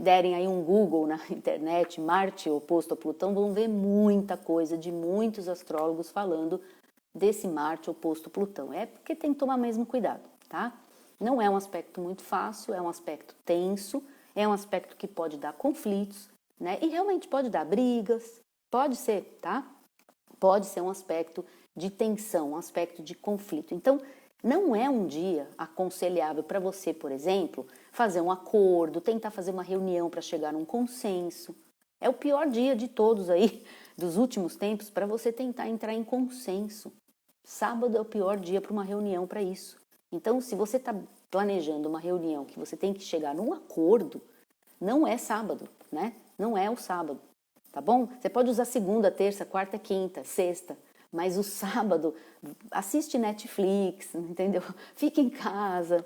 A: derem aí um Google na internet, Marte oposto a Plutão, vão ver muita coisa de muitos astrólogos falando desse Marte oposto a Plutão. É porque tem que tomar mesmo cuidado, tá? Não é um aspecto muito fácil, é um aspecto tenso, é um aspecto que pode dar conflitos, né? E realmente pode dar brigas, pode ser, tá? Pode ser um aspecto de tensão, um aspecto de conflito. Então, não é um dia aconselhável para você, por exemplo, fazer um acordo, tentar fazer uma reunião para chegar num consenso. É o pior dia de todos aí, dos últimos tempos, para você tentar entrar em consenso. Sábado é o pior dia para uma reunião para isso. Então, se você está planejando uma reunião que você tem que chegar num acordo, não é sábado, né? Não é o sábado, tá bom? Você pode usar segunda, terça, quarta, quinta, sexta, mas o sábado, assiste Netflix, entendeu? Fica em casa,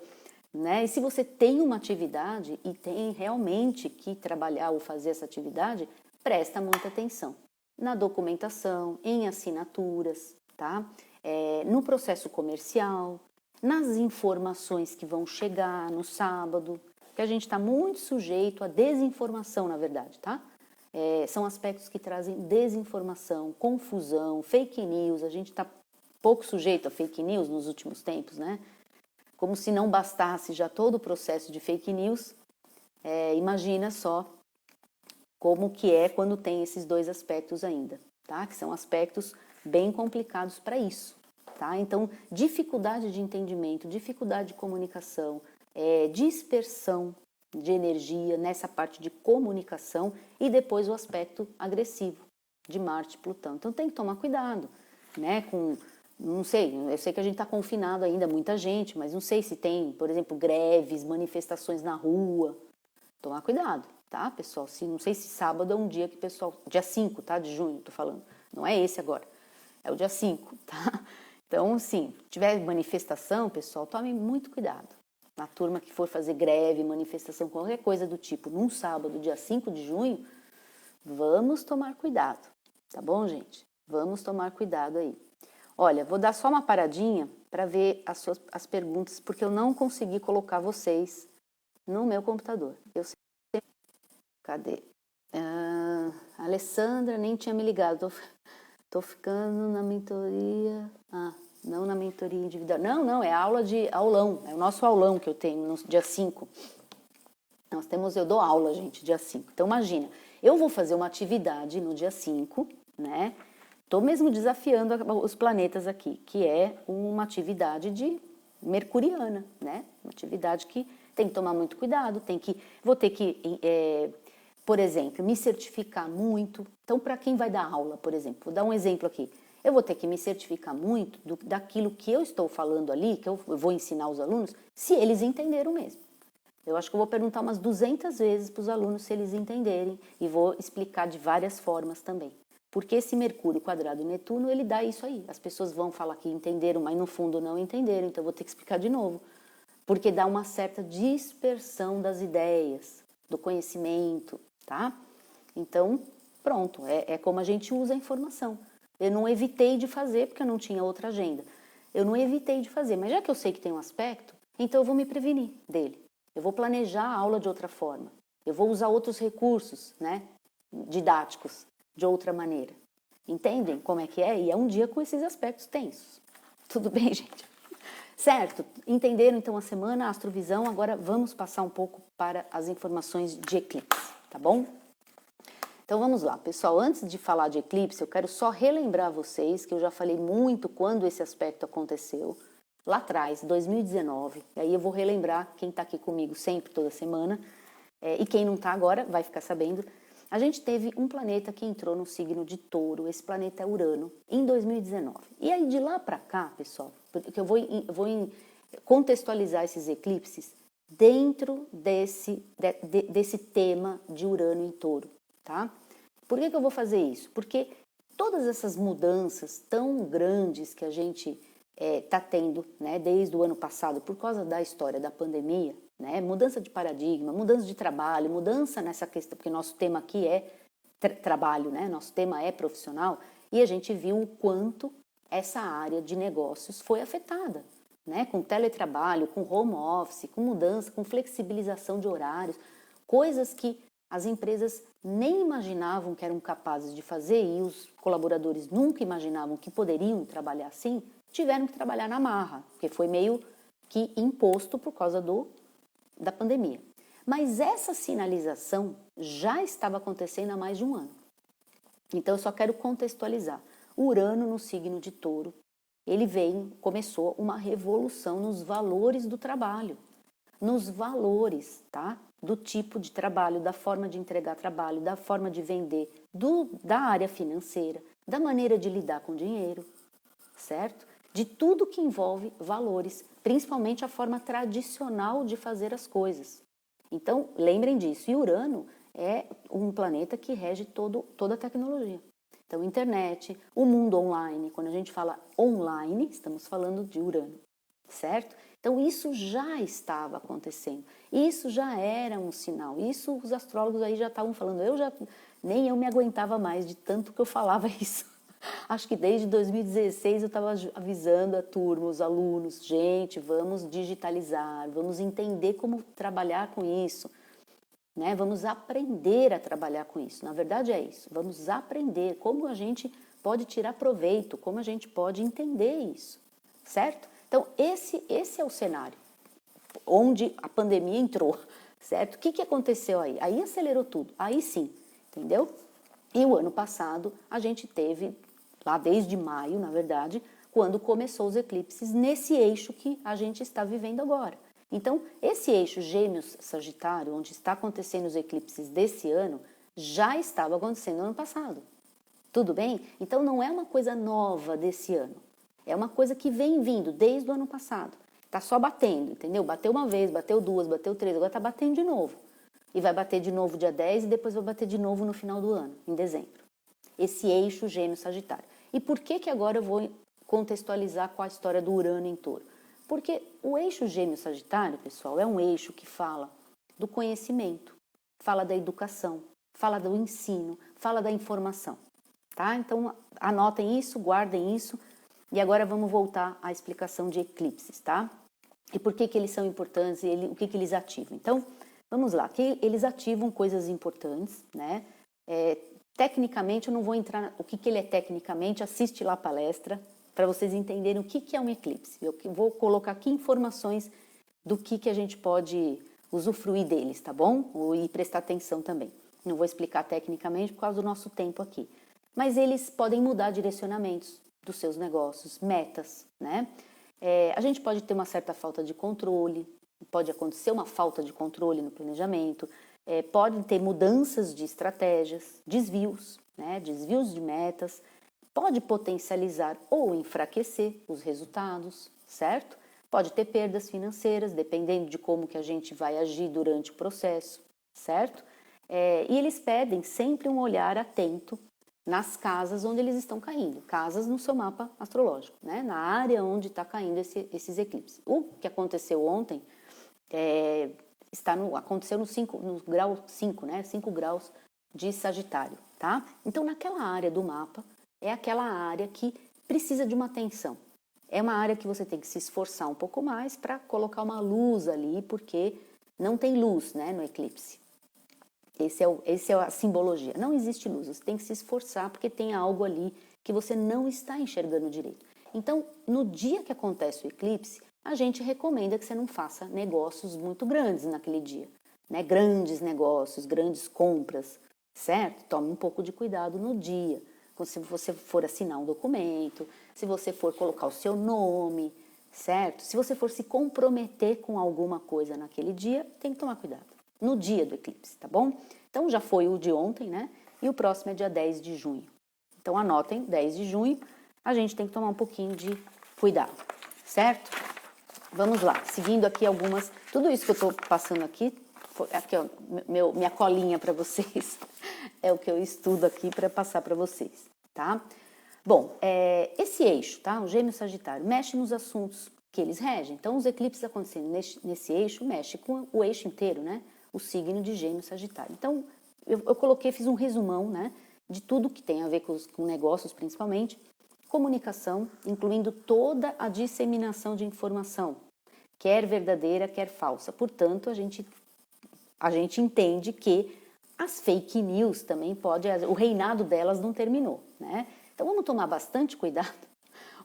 A: né? E se você tem uma atividade e tem realmente que trabalhar ou fazer essa atividade, presta muita atenção na documentação, em assinaturas, tá? No processo comercial, nas informações que vão chegar no sábado, que a gente está muito sujeito à desinformação, na verdade, tá? São aspectos que trazem desinformação, confusão, fake news. A gente está pouco sujeito a fake news nos últimos tempos, né? Como se não bastasse já todo o processo de fake news, imagina só como que é quando tem esses dois aspectos ainda, tá? Que são aspectos bem complicados para isso, tá? Então, dificuldade de entendimento, dificuldade de comunicação, dispersão de energia nessa parte de comunicação e depois o aspecto agressivo de Marte e Plutão. Então, tem que tomar cuidado, né? Não sei, eu sei que a gente está confinado ainda, muita gente, mas não sei se tem, por exemplo, greves, manifestações na rua. Tomar cuidado, tá, pessoal? Não sei se sábado é um dia que o pessoal... Dia 5, tá? De junho, tô falando. Não é esse agora. É o dia 5, tá? Então, assim, tiver manifestação, pessoal, tome muito cuidado. Na turma que for fazer greve, manifestação, qualquer coisa do tipo, num sábado, dia 5 de junho, vamos tomar cuidado, tá bom, gente? Vamos tomar cuidado aí. Olha, vou dar só uma paradinha para ver as perguntas, porque eu não consegui colocar vocês no meu computador. Cadê? Alessandra, nem tinha me ligado. Tô ficando na mentoria. Não na mentoria individual. Não, é aula de aulão. É o nosso aulão que eu tenho no dia 5. Eu dou aula, gente, dia 5. Então, imagina, eu vou fazer uma atividade no dia 5, né? Tô mesmo desafiando os planetas aqui, que é uma atividade de mercuriana, né? Uma atividade que tem que tomar muito cuidado, vou ter que, por exemplo, me certificar muito. Então, para quem vai dar aula, por exemplo, vou dar um exemplo aqui. Eu vou ter que me certificar muito daquilo que eu estou falando ali, que eu vou ensinar aos alunos, se eles entenderam mesmo. Eu acho que eu vou perguntar umas 200 vezes para os alunos se eles entenderem e vou explicar de várias formas também. Porque esse Mercúrio quadrado Netuno, ele dá isso aí. As pessoas vão falar que entenderam, mas no fundo não entenderam, então eu vou ter que explicar de novo. Porque dá uma certa dispersão das ideias, do conhecimento, tá? Então, pronto, é como a gente usa a informação. Eu não evitei de fazer porque eu não tinha outra agenda. Eu não evitei de fazer, mas já que eu sei que tem um aspecto, então eu vou me prevenir dele. Eu vou planejar a aula de outra forma. Eu vou usar outros recursos, né, didáticos, de outra maneira. Entendem como é que é? E é um dia com esses aspectos tensos. Tudo bem, gente? Certo? Entenderam então a semana, a astrovisão? Agora vamos passar um pouco para as informações de eclipse, tá bom? Então vamos lá, pessoal. Antes de falar de eclipse, eu quero só relembrar vocês que eu já falei muito quando esse aspecto aconteceu, lá atrás, 2019. E aí eu vou relembrar quem está aqui comigo sempre, toda semana, e quem não está agora vai ficar sabendo. A gente teve um planeta que entrou no signo de Touro, esse planeta é Urano, em 2019. E aí de lá para cá, pessoal, porque eu vou contextualizar esses eclipses dentro desse tema de Urano em Touro, tá? Por que eu vou fazer isso? Porque todas essas mudanças tão grandes que a gente está tendo, né, desde o ano passado, por causa da história da pandemia, né, mudança de paradigma, mudança de trabalho, mudança nessa questão, porque nosso tema aqui é trabalho, né, nosso tema é profissional, e a gente viu o quanto essa área de negócios foi afetada, né, com teletrabalho, com home office, com mudança, com flexibilização de horários, coisas que as empresas nem imaginavam que eram capazes de fazer e os colaboradores nunca imaginavam que poderiam trabalhar assim, tiveram que trabalhar na marra, porque foi meio que imposto por causa da pandemia. Mas essa sinalização já estava acontecendo há mais de um ano. Então eu só quero contextualizar. Urano no signo de Touro, ele começou uma revolução nos valores do trabalho, nos valores, tá? Do tipo de trabalho, da forma de entregar trabalho, da forma de vender, da área financeira, da maneira de lidar com dinheiro, certo? De tudo que envolve valores, principalmente a forma tradicional de fazer as coisas. Então, lembrem disso. E Urano é um planeta que rege toda a tecnologia. Então, internet, o mundo online. Quando a gente fala online, estamos falando de Urano, certo? Então, isso já estava acontecendo. Isso já era um sinal. Isso os astrólogos aí já estavam falando. Nem eu me aguentava mais de tanto que eu falava isso. Acho que desde 2016 eu estava avisando a turma, os alunos, gente, vamos digitalizar, vamos entender como trabalhar com isso, né? Vamos aprender a trabalhar com isso. Na verdade é isso, vamos aprender como a gente pode tirar proveito, como a gente pode entender isso, certo? Então esse é o cenário onde a pandemia entrou, certo? O que aconteceu aí? Aí acelerou tudo, aí sim, entendeu? E o ano passado a gente teve, lá desde maio, na verdade, quando começou os eclipses nesse eixo que a gente está vivendo agora. Então, esse eixo Gêmeos-Sagitário, onde está acontecendo os eclipses desse ano, já estava acontecendo no ano passado. Tudo bem? Então, não é uma coisa nova desse ano. É uma coisa que vem vindo desde o ano passado. Está só batendo, entendeu? Bateu uma vez, bateu duas, bateu três, agora está batendo de novo. E vai bater de novo dia 10 e depois vai bater de novo no final do ano, em dezembro. Esse eixo Gêmeos-Sagitário. E por que agora eu vou contextualizar com a história do Urano em Touro? Porque o eixo Gêmeos-Sagitário, pessoal, é um eixo que fala do conhecimento, fala da educação, fala do ensino, fala da informação, tá? Então, anotem isso, guardem isso. E agora vamos voltar à explicação de eclipses, tá? E por que eles são importantes e o que eles ativam. Então, vamos lá, que eles ativam coisas importantes, né? Tecnicamente, eu não vou entrar o que ele é tecnicamente, assiste lá a palestra para vocês entenderem o que é um eclipse. Eu vou colocar aqui informações do que a gente pode usufruir deles, tá bom? E prestar atenção também. Não vou explicar tecnicamente por causa do nosso tempo aqui. Mas eles podem mudar direcionamentos dos seus negócios, metas, né? A gente pode ter uma certa falta de controle, pode acontecer uma falta de controle no planejamento, podem ter mudanças de estratégias, desvios, né? Desvios de metas, pode potencializar ou enfraquecer os resultados, certo? Pode ter perdas financeiras, dependendo de como que a gente vai agir durante o processo, certo? E eles pedem sempre um olhar atento nas casas onde eles estão caindo, casas no seu mapa astrológico, né? Na área onde está caindo esses eclipses. O que aconteceu ontem aconteceu no grau 5, né? 5 graus de Sagitário, tá? Então, naquela área do mapa, é aquela área que precisa de uma atenção. É uma área que você tem que se esforçar um pouco mais para colocar uma luz ali, porque não tem luz, né, no eclipse. Esse é a simbologia. Não existe luz, você tem que se esforçar porque tem algo ali que você não está enxergando direito. Então, no dia que acontece o eclipse, a gente recomenda que você não faça negócios muito grandes naquele dia, né? Grandes negócios, grandes compras, certo? Tome um pouco de cuidado no dia. Se você for assinar um documento, se você for colocar o seu nome, certo? Se você for se comprometer com alguma coisa naquele dia, tem que tomar cuidado. No dia do eclipse, tá bom? Então, já foi o de ontem, né? E o próximo é dia 10 de junho. Então, anotem, 10 de junho, a gente tem que tomar um pouquinho de cuidado, certo? Vamos lá, seguindo aqui algumas... Tudo isso que eu tô passando aqui ó, minha colinha para vocês, é o que eu estudo aqui para passar para vocês, tá? Bom, esse eixo, tá? O Gêmeo Sagitário, mexe nos assuntos que eles regem. Então, os eclipses acontecendo nesse eixo, mexe com o eixo inteiro, né? O signo de Gêmeo Sagitário. Então, eu fiz um resumão, né? De tudo que tem a ver com negócios, principalmente. Comunicação, incluindo toda a disseminação de informação, quer verdadeira, quer falsa. Portanto, a gente entende que as fake news também o reinado delas não terminou, né? Então vamos tomar bastante cuidado,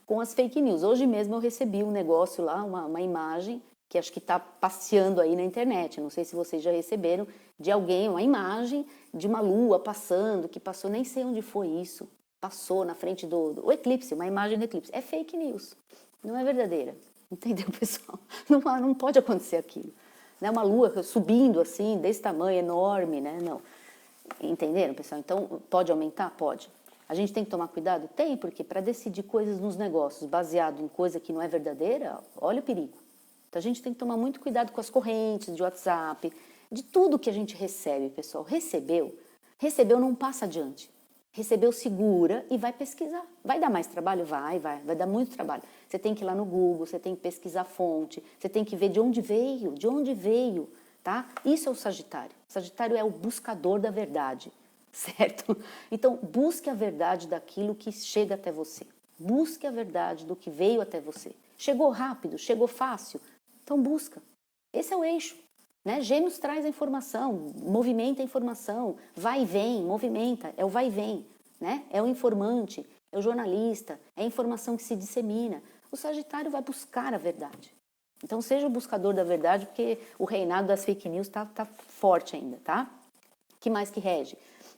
A: com as fake news. Hoje mesmo eu recebi um negócio lá, uma imagem, que acho que está passeando aí na internet, não sei se vocês já receberam, de alguém, uma imagem de uma lua passando, que passou, nem sei onde foi isso, passou na frente do eclipse, uma imagem do eclipse. É fake news, não é verdadeira, entendeu, pessoal? Não pode acontecer aquilo. Né? Uma lua subindo assim, desse tamanho, enorme, né? Não. Entenderam, pessoal? Então, pode aumentar? Pode. A gente tem que tomar cuidado? Tem, porque para decidir coisas nos negócios baseado em coisa que não é verdadeira, olha o perigo. Então, a gente tem que tomar muito cuidado com as correntes de WhatsApp, de tudo que a gente recebe, pessoal. Recebeu, não passa adiante. Recebeu, segura e vai pesquisar. Vai dar mais trabalho? Vai dar muito trabalho. Você tem que ir lá no Google, você tem que pesquisar a fonte, você tem que ver de onde veio, tá? Isso é o Sagitário. O Sagitário é o buscador da verdade, certo? Então, busque a verdade daquilo que chega até você. Busque a verdade do que veio até você. Chegou rápido, chegou fácil, então busca. Esse é o eixo. Né? Gêmeos traz a informação, movimenta a informação, vai e vem, movimenta, é o vai e vem. Né? É o informante, é o jornalista, é a informação que se dissemina. O Sagitário vai buscar a verdade. Então seja o buscador da verdade, porque o reinado das fake news tá forte ainda, tá? O que mais que rege?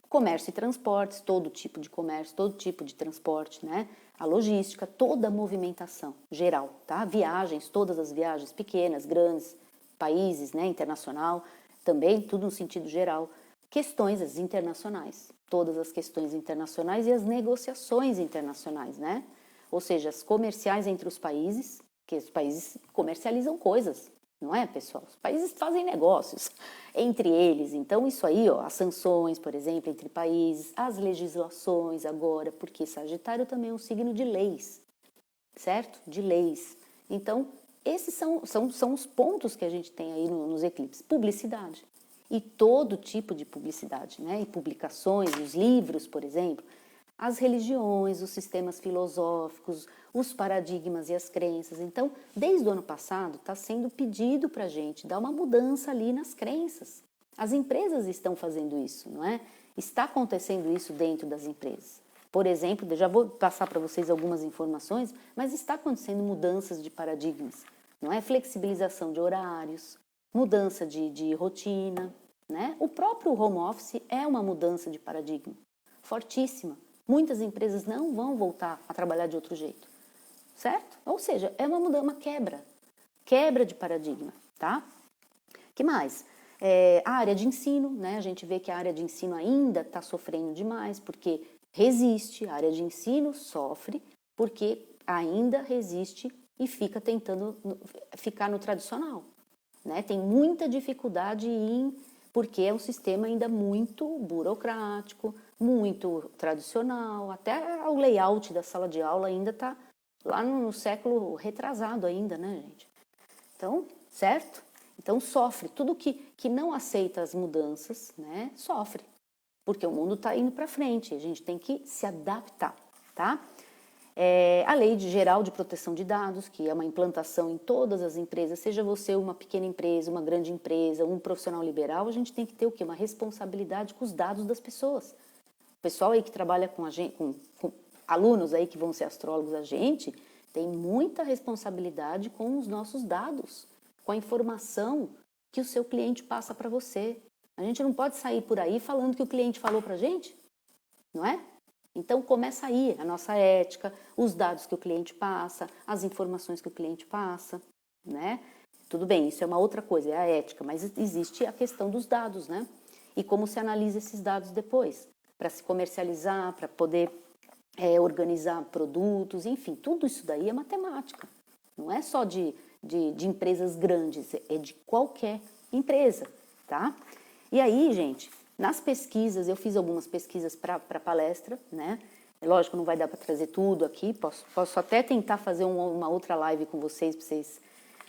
A: Comércio e transportes, todo tipo de comércio, todo tipo de transporte, né? A logística, toda a movimentação geral, tá? Viagens, todas as viagens, pequenas, grandes, países, né? Internacional, também tudo no sentido geral. Questões as internacionais, todas as questões internacionais e as negociações internacionais, né? Ou seja, as comerciais entre os países, que os países comercializam coisas, não é, pessoal? Os países fazem negócios entre eles. Então, isso aí, ó, as sanções, por exemplo, entre países, as legislações agora, porque Sagitário também é um signo de leis, certo? De leis. Então, esses são os pontos que a gente tem aí nos eclipses. Publicidade. E todo tipo de publicidade, né? E publicações, os livros, por exemplo, as religiões, os sistemas filosóficos, os paradigmas e as crenças. Então, desde o ano passado, está sendo pedido para a gente dar uma mudança ali nas crenças. As empresas estão fazendo isso, não é? Está acontecendo isso dentro das empresas. Por exemplo, já vou passar para vocês algumas informações, mas está acontecendo mudanças de paradigmas, não é? Flexibilização de horários, mudança de rotina, né? O próprio home office é uma mudança de paradigma, fortíssima. Muitas empresas não vão voltar a trabalhar de outro jeito, certo? Ou seja, é uma mudança, uma quebra de paradigma, tá? Que mais? A área de ensino, né? A gente vê que a área de ensino ainda está sofrendo demais, porque resiste, a área de ensino sofre, porque ainda resiste e fica tentando ficar no tradicional, né? Tem muita dificuldade porque é um sistema ainda muito burocrático, muito tradicional, até o layout da sala de aula ainda está lá no século retrasado ainda, né, gente? Então, certo? Então sofre, tudo que não aceita as mudanças, né, sofre, porque o mundo está indo para frente, a gente tem que se adaptar, tá? A Lei Geral de Proteção de Dados, que é uma implantação em todas as empresas, seja você uma pequena empresa, uma grande empresa, um profissional liberal, a gente tem que ter o quê? Uma responsabilidade com os dados das pessoas. O pessoal aí que trabalha com a gente, com alunos aí que vão ser astrólogos, a gente tem muita responsabilidade com os nossos dados, com a informação que o seu cliente passa para você. A gente não pode sair por aí falando que o cliente falou para a gente, não é? Então, começa aí a nossa ética, os dados que o cliente passa, as informações que o cliente passa, né? Tudo bem, isso é uma outra coisa, é a ética, mas existe a questão dos dados, né? E como se analisa esses dados depois, para se comercializar, para poder organizar produtos, enfim, tudo isso daí é matemática. Não é só de empresas grandes, é de qualquer empresa, tá? E aí, gente, nas pesquisas, eu fiz algumas pesquisas para palestra, né? Lógico, não vai dar para trazer tudo aqui, posso até tentar fazer uma outra live com vocês,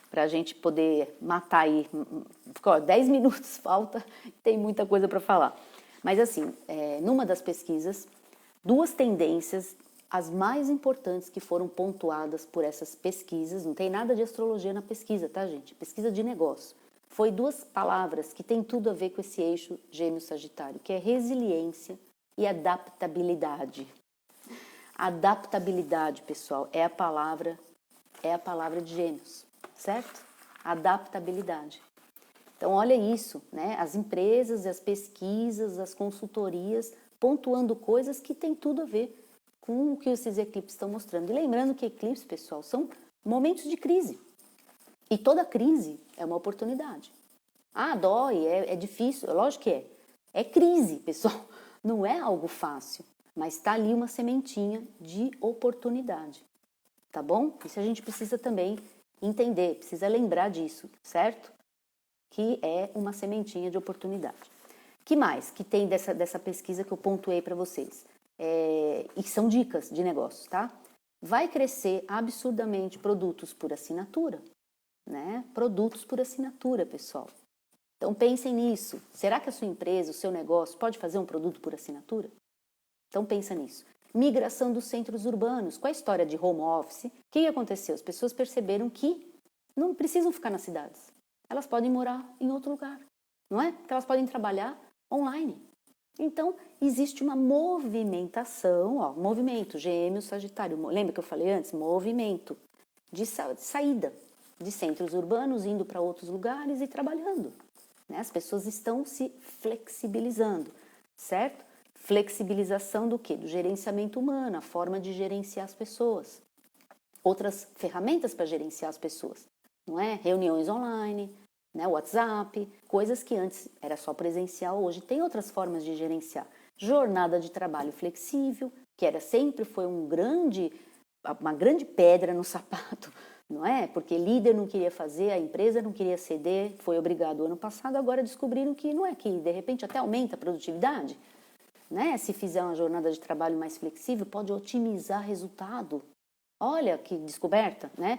A: para a gente poder matar aí. 10 minutos falta, tem muita coisa para falar. Mas assim, numa das pesquisas, 2 tendências, as mais importantes que foram pontuadas por essas pesquisas, não tem nada de astrologia na pesquisa, tá, gente? Pesquisa de negócio. Foi 2 palavras que tem tudo a ver com esse eixo Gêmeos-Sagitário, que é resiliência e adaptabilidade. Adaptabilidade, pessoal, é a palavra de Gêmeos, certo? Adaptabilidade. Então, olha isso, né? As empresas, as pesquisas, as consultorias pontuando coisas que têm tudo a ver com o que esses eclipses estão mostrando. E lembrando que eclipses, pessoal, são momentos de crise. E toda crise é uma oportunidade. Ah, dói, é difícil, lógico que é. É crise, pessoal, não é algo fácil, mas está ali uma sementinha de oportunidade, tá bom? Isso a gente precisa também entender, precisa lembrar disso, certo? Que é uma sementinha de oportunidade. Que mais que tem dessa pesquisa que eu pontuei para vocês? E são dicas de negócios, tá? Vai crescer absurdamente produtos por assinatura, né? Produtos por assinatura, pessoal. Então pensem nisso. Será que a sua empresa, o seu negócio pode fazer um produto por assinatura? Então pensa nisso. Migração dos centros urbanos. Com a história de home office, o que aconteceu? As pessoas perceberam que não precisam ficar nas cidades. Elas podem morar em outro lugar, não é? Porque elas podem trabalhar online. Então, existe uma movimentação, ó, movimento, Gêmeos, Sagitário. Lembra que eu falei antes? Movimento de saída de centros urbanos, indo para outros lugares e trabalhando. Né? As pessoas estão se flexibilizando, certo? Flexibilização do quê? Do gerenciamento humano, a forma de gerenciar as pessoas. Outras ferramentas para gerenciar as pessoas, não é? Reuniões online, né? WhatsApp, coisas que antes era só presencial, hoje tem outras formas de gerenciar. Jornada de trabalho flexível, que foi uma grande pedra no sapato, não é? Porque líder não queria fazer, a empresa não queria ceder, foi obrigado ano passado, agora descobriram que não é que de repente até aumenta a produtividade, né? Se fizer uma jornada de trabalho mais flexível, pode otimizar resultado. Olha que descoberta, né?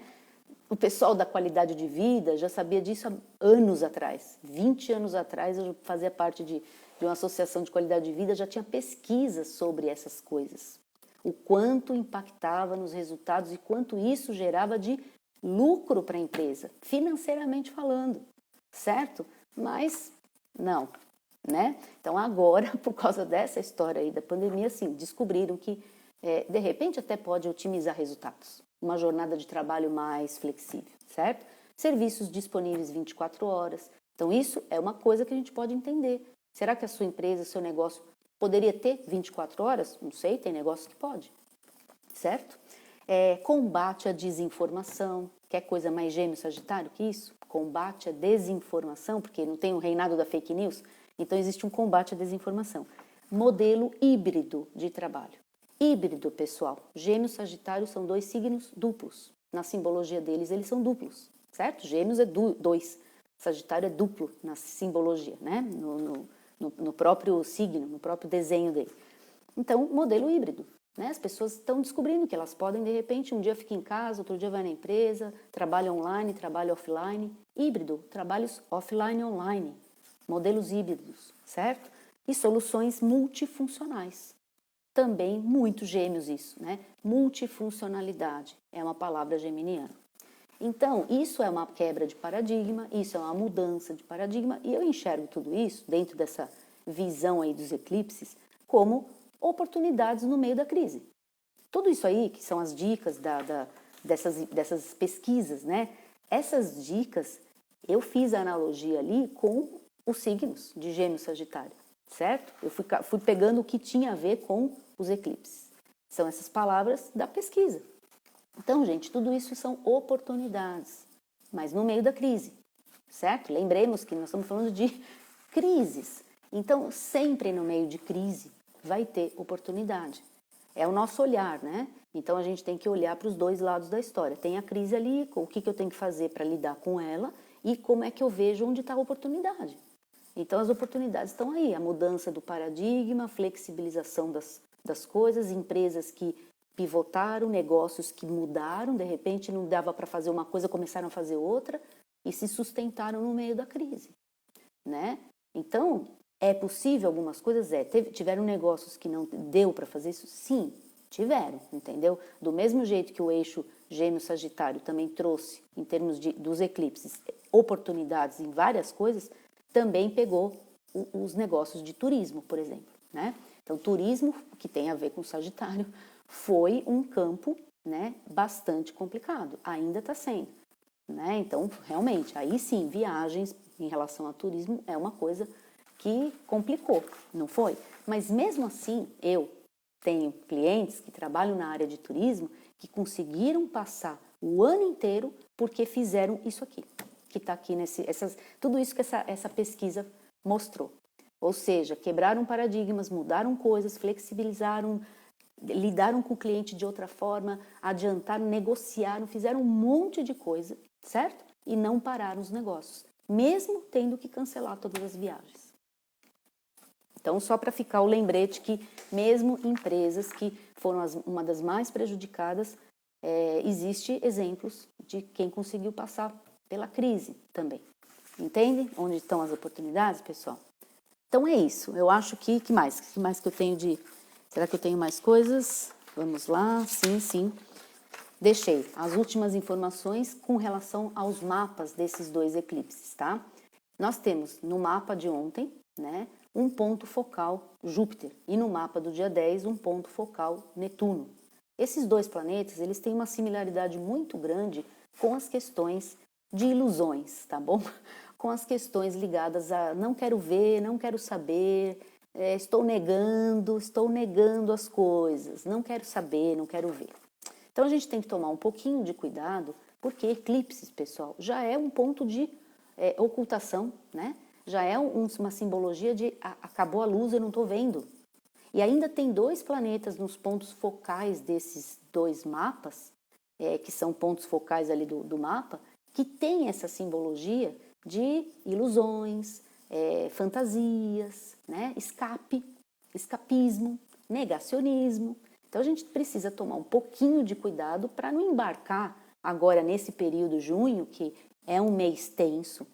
A: O pessoal da qualidade de vida já sabia disso há anos atrás. 20 anos atrás eu fazia parte de uma associação de qualidade de vida, já tinha pesquisas sobre essas coisas. O quanto impactava nos resultados e quanto isso gerava de lucro para a empresa, financeiramente falando, certo? Mas não, né? Então agora, por causa dessa história aí da pandemia, sim, descobriram que de repente até pode otimizar resultados. Uma jornada de trabalho mais flexível, certo? Serviços disponíveis 24 horas. Então isso é uma coisa que a gente pode entender. Será que a sua empresa, seu negócio poderia ter 24 horas? Não sei, tem negócio que pode, certo? Combate à desinformação. Quer coisa mais Gêmeo Sagitário que isso? Combate à desinformação, porque não tem o reinado da fake news, então existe um combate à desinformação. Modelo híbrido de trabalho. Híbrido, pessoal. Gêmeos e Sagitário são dois signos duplos. Na simbologia deles, eles são duplos, certo? Gêmeos é dois. Sagitário é duplo na simbologia, né? No próprio signo, no próprio desenho dele. Então, modelo híbrido. Né? As pessoas estão descobrindo que elas podem, de repente, um dia fica em casa, outro dia vai na empresa, trabalha online, trabalha offline. Híbrido, trabalhos offline e online. Modelos híbridos, certo? E soluções multifuncionais. Também muito Gêmeos isso, né? Multifuncionalidade é uma palavra geminiana. Então, isso é uma quebra de paradigma, isso é uma mudança de paradigma, e eu enxergo tudo isso, dentro dessa visão aí dos eclipses, como oportunidades no meio da crise. Tudo isso aí, que são as dicas dessas pesquisas, né? Essas dicas, eu fiz a analogia ali com os signos de Gêmeos e Sagitário, certo? Eu fui pegando o que tinha a ver com os eclipses. São essas palavras da pesquisa. Então, gente, tudo isso são oportunidades, mas no meio da crise, certo? Lembremos que nós estamos falando de crises. Então, sempre no meio de crise vai ter oportunidade. É o nosso olhar, né? Então, a gente tem que olhar para os dois lados da história. Tem a crise ali, o que eu tenho que fazer para lidar com ela e como é que eu vejo onde está a oportunidade. Então, as oportunidades estão aí. A mudança do paradigma, a flexibilização das coisas, empresas que pivotaram, negócios que mudaram, de repente não dava para fazer uma coisa, começaram a fazer outra e se sustentaram no meio da crise, né? Então, é possível algumas coisas? Tiveram negócios que não deu para fazer isso? Sim, tiveram, entendeu? Do mesmo jeito que o eixo Gêmeo-Sagitário também trouxe, em termos dos eclipses, oportunidades em várias coisas, também pegou os negócios de turismo, por exemplo, né? Então, turismo, que tem a ver com Sagitário, foi um campo, né, bastante complicado, ainda está sendo, né? Então, realmente, aí sim, viagens em relação a turismo é uma coisa que complicou, não foi? Mas mesmo assim, eu tenho clientes que trabalham na área de turismo que conseguiram passar o ano inteiro porque fizeram isso aqui, que está aqui tudo isso que essa pesquisa mostrou. Ou seja, quebraram paradigmas, mudaram coisas, flexibilizaram, lidaram com o cliente de outra forma, adiantaram, negociaram, fizeram um monte de coisa, certo? E não pararam os negócios, mesmo tendo que cancelar todas as viagens. Então, só para ficar o lembrete que mesmo empresas que foram uma das mais prejudicadas, existe exemplos de quem conseguiu passar pela crise também. Entende? Onde estão as oportunidades, pessoal? Então é isso. Eu acho que mais? Que mais que eu tenho de... Será que eu tenho mais coisas? Vamos lá. Sim. Deixei as últimas informações com relação aos mapas desses dois eclipses, tá? Nós temos no mapa de ontem, né, um ponto focal Júpiter e no mapa do dia 10 um ponto focal Netuno. Esses dois planetas, eles têm uma similaridade muito grande com as questões de ilusões, tá bom? Com as questões ligadas a não quero ver, não quero saber, estou negando as coisas, não quero saber, não quero ver. Então a gente tem que tomar um pouquinho de cuidado, porque eclipses, pessoal, já é um ponto de ocultação, né? Já é uma simbologia de acabou a luz, eu não estou vendo. E ainda tem dois planetas nos pontos focais desses dois mapas, que são pontos focais ali do mapa, que tem essa simbologia de ilusões, fantasias, né? Escapismo, negacionismo. Então a gente precisa tomar um pouquinho de cuidado para não embarcar agora nesse período junho, que é um mês tenso.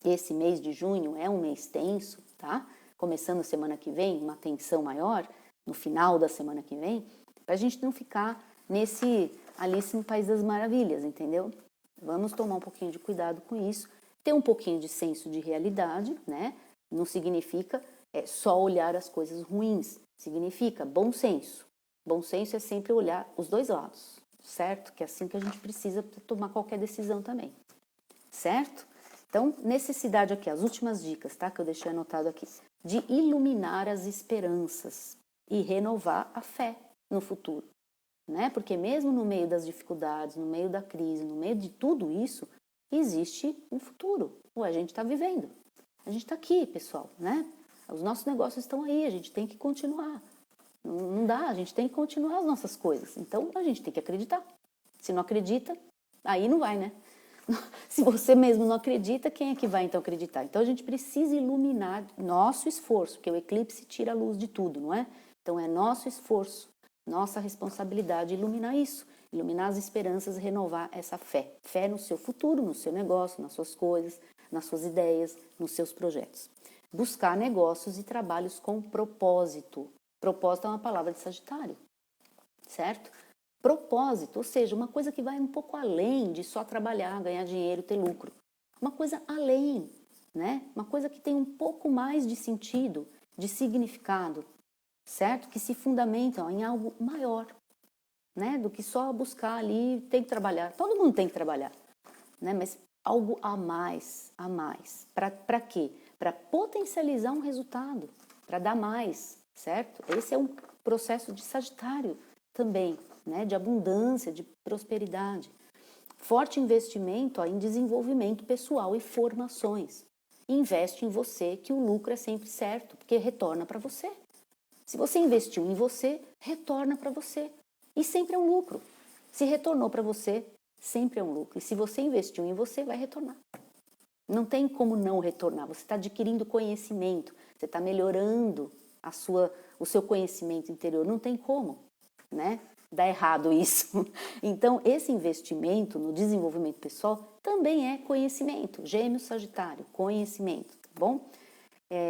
A: Esse mês de junho é um mês tenso, tá? Começando semana que vem, uma tensão maior, no final da semana que vem, para a gente não ficar nesse Alice no País das Maravilhas, entendeu? Vamos tomar um pouquinho de cuidado com isso, ter um pouquinho de senso de realidade, né? Não significa só olhar as coisas ruins, significa bom senso. Bom senso é sempre olhar os dois lados, certo? Que é assim que a gente precisa tomar qualquer decisão também, certo? Então, necessidade aqui, as últimas dicas, tá? Que eu deixei anotado aqui. De iluminar as esperanças e renovar a fé no futuro, né? Porque mesmo no meio das dificuldades, no meio da crise, no meio de tudo isso, existe um futuro. A gente está vivendo. A gente está aqui, pessoal, né? Os nossos negócios estão aí, a gente tem que continuar. Não dá, a gente tem que continuar as nossas coisas. Então, a gente tem que acreditar. Se não acredita, aí não vai, né? Se você mesmo não acredita, quem é que vai então acreditar? Então a gente precisa iluminar nosso esforço, porque o eclipse tira a luz de tudo, não é? Então é nosso esforço, nossa responsabilidade iluminar isso, iluminar as esperanças e renovar essa fé. Fé no seu futuro, no seu negócio, nas suas coisas, nas suas ideias, nos seus projetos. Buscar negócios e trabalhos com propósito. Propósito é uma palavra de Sagitário, certo? Propósito, ou seja, uma coisa que vai um pouco além de só trabalhar, ganhar dinheiro, ter lucro. Uma coisa além, né? Uma coisa que tem um pouco mais de sentido, de significado, certo? Que se fundamenta em algo maior, né? Do que só buscar ali, tem que trabalhar. Todo mundo tem que trabalhar, né? Mas algo a mais, a mais. Para quê? Para potencializar um resultado, para dar mais, certo? Esse é um processo de Sagitário também, né, de abundância, de prosperidade. Forte investimento em desenvolvimento pessoal e formações. Investe em você, que o lucro é sempre certo, porque retorna para você. Se você investiu em você, retorna para você. E sempre é um lucro. Se retornou para você, sempre é um lucro. E se você investiu em você, vai retornar. Não tem como não retornar. Você está adquirindo conhecimento, você está melhorando o seu conhecimento interior. Não tem como, né? Dá errado isso. Então, esse investimento no desenvolvimento pessoal também é conhecimento. Gêmeos, Sagitário, conhecimento, tá bom?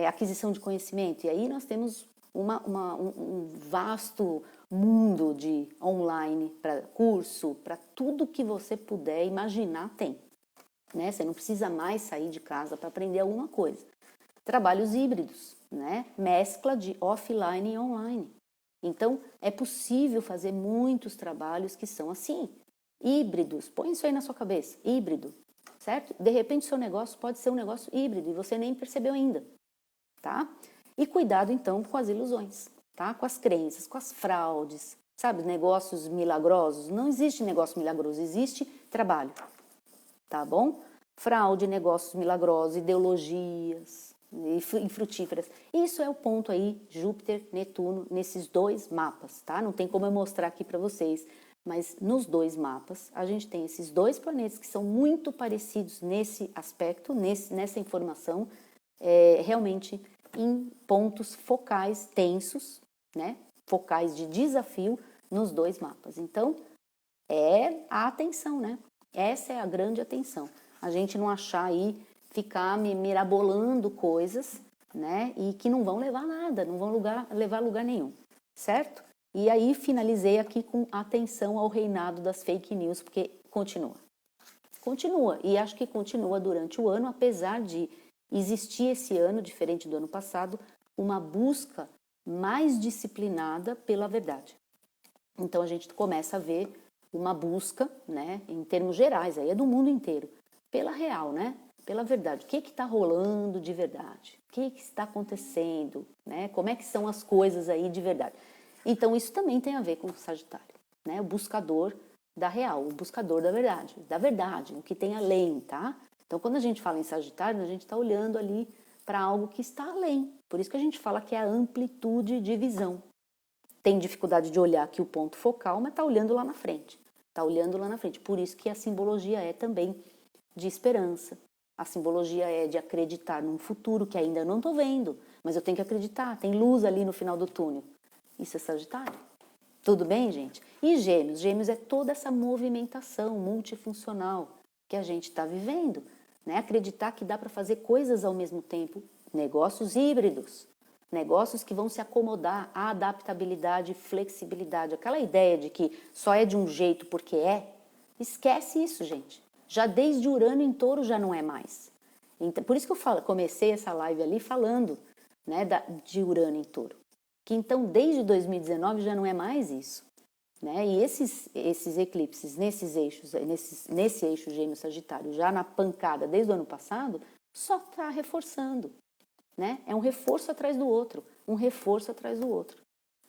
A: Aquisição de conhecimento. E aí nós temos um vasto mundo de online, para curso, para tudo que você puder imaginar tem. Né? Você não precisa mais sair de casa para aprender alguma coisa. Trabalhos híbridos, né? Mescla de offline e online. Então, é possível fazer muitos trabalhos que são assim, híbridos. Põe isso aí na sua cabeça, híbrido, certo? De repente, seu negócio pode ser um negócio híbrido e você nem percebeu ainda, tá? E cuidado, então, com as ilusões, tá? Com as crenças, com as fraudes, sabe? Negócios milagrosos. Não existe negócio milagroso, existe trabalho, tá bom? Fraude, negócios milagrosos, ideologias infrutíferas. Isso é o ponto aí, Júpiter, Netuno, nesses dois mapas, tá? Não tem como eu mostrar aqui para vocês, mas nos dois mapas a gente tem esses dois planetas que são muito parecidos nesse aspecto, nessa informação, realmente em pontos focais tensos, né? Focais de desafio nos dois mapas. Então, é a atenção, né? Essa é a grande atenção. A gente não achar aí, ficar mirabolando coisas, né? E que não vão levar a nada, não vão levar a lugar nenhum, certo? E aí finalizei aqui com atenção ao reinado das fake news, porque continua. Continua, e acho que continua durante o ano, apesar de existir esse ano, diferente do ano passado, uma busca mais disciplinada pela verdade. Então a gente começa a ver uma busca, né, em termos gerais, aí é do mundo inteiro, pela real, né, pela verdade. O que está rolando de verdade? O que está acontecendo? Né? Como é que são as coisas aí de verdade? Então isso também tem a ver com o Sagitário, né, o buscador da real, o buscador da verdade, o que tem além, tá? Então quando a gente fala em Sagitário, a gente está olhando ali para algo que está além. Por isso que a gente fala que é a amplitude de visão. Tem dificuldade de olhar aqui o ponto focal, mas está olhando lá na frente. Está olhando lá na frente. Por isso que a simbologia é também de esperança. A simbologia é de acreditar num futuro que ainda não estou vendo, mas eu tenho que acreditar. Tem luz ali no final do túnel. Isso é Sagitário. Tudo bem, gente? E Gêmeos? Gêmeos é toda essa movimentação multifuncional que a gente está vivendo. Né? Acreditar que dá para fazer coisas ao mesmo tempo. Negócios híbridos. Negócios que vão se acomodar à adaptabilidade e flexibilidade. Aquela ideia de que só é de um jeito porque é, esquece isso, gente. Já desde Urano em Touro já não é mais. Então, por isso que eu comecei essa live ali falando, né, de Urano em Touro. Que então desde 2019 já não é mais isso. Né? E esses eclipses nesses eixos, nesse eixo Gêmeo-Sagitário, já na pancada desde o ano passado, só está reforçando. Né? É um reforço atrás do outro, um reforço atrás do outro,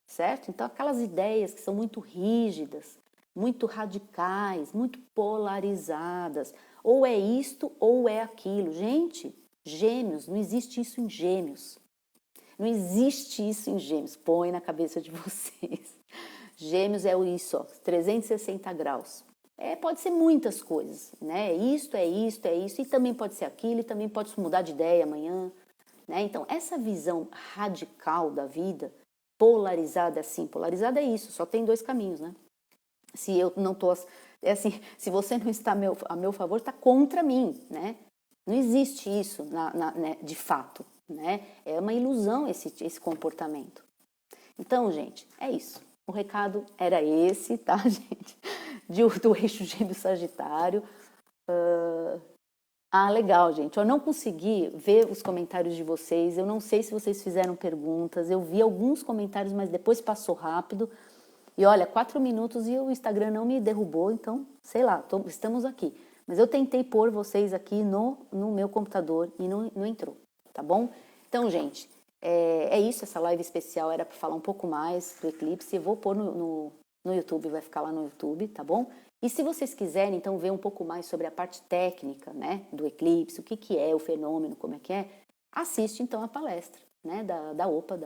A: certo? Então, aquelas ideias que são muito rígidas, muito radicais, muito polarizadas, ou é isto ou é aquilo. Gente, Gêmeos, não existe isso em Gêmeos. Não existe isso em Gêmeos. Põe na cabeça de vocês. Gêmeos é isso, ó, 360 graus. Pode ser muitas coisas, né? Isto, e também pode ser aquilo, e também pode mudar de ideia amanhã. Né? Então, essa visão radical da vida, polarizada assim, polarizada é isso, só tem dois caminhos, né? Se eu não tô, assim, se você não está a meu favor, está contra mim, né? Não existe isso né, de fato, né? É uma ilusão esse comportamento. Então, gente, é isso. O recado era esse, tá, gente? Do eixo Gêmeo-Sagitário. Legal, gente. Eu não consegui ver os comentários de vocês. Eu não sei se vocês fizeram perguntas. Eu vi alguns comentários, mas depois passou rápido. E olha, 4 minutos e o Instagram não me derrubou, então, sei lá, estamos aqui. Mas eu tentei pôr vocês aqui no meu computador e não entrou, tá bom? Então, gente, é isso. Essa live especial era para falar um pouco mais do eclipse. Eu vou pôr no YouTube, vai ficar lá no YouTube, tá bom? E se vocês quiserem, então, ver um pouco mais sobre a parte técnica, né, do eclipse, o que é o fenômeno, como é que é, assiste, então, a palestra, né, da OPA,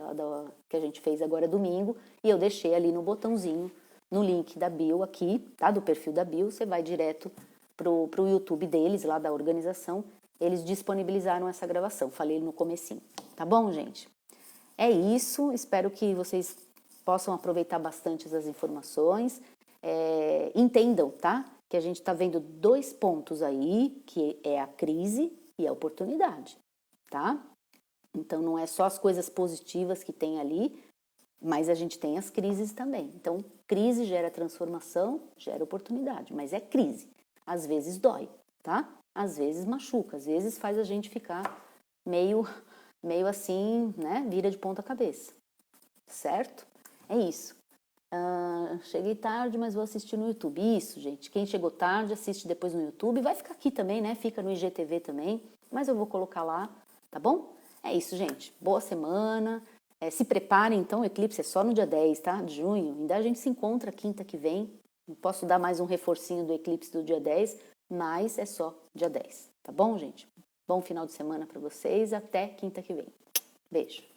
A: que a gente fez agora domingo, e eu deixei ali no botãozinho, no link da bio aqui, tá, do perfil da bio, você vai direto pro YouTube deles, lá da organização, eles disponibilizaram essa gravação, falei no comecinho, tá bom, gente? É isso, espero que vocês possam aproveitar bastante essas informações. Entendam, tá? Que a gente está vendo 2 pontos aí, que é a crise e a oportunidade, tá? Então, não é só as coisas positivas que tem ali, mas a gente tem as crises também. Então, crise gera transformação, gera oportunidade, mas é crise. Às vezes dói, tá? Às vezes machuca, às vezes faz a gente ficar meio assim, né? Vira de ponta cabeça, certo? É isso. Cheguei tarde, mas vou assistir no YouTube. Isso, gente. Quem chegou tarde, assiste depois no YouTube. Vai ficar aqui também, né? Fica no IGTV também. Mas eu vou colocar lá, tá bom? É isso, gente. Boa semana. Se preparem, então. O eclipse é só no dia 10, tá? De junho. Ainda a gente se encontra quinta que vem. Não posso dar mais um reforcinho do eclipse do dia 10, mas é só dia 10. Tá bom, gente? Bom final de semana para vocês. Até quinta que vem. Beijo.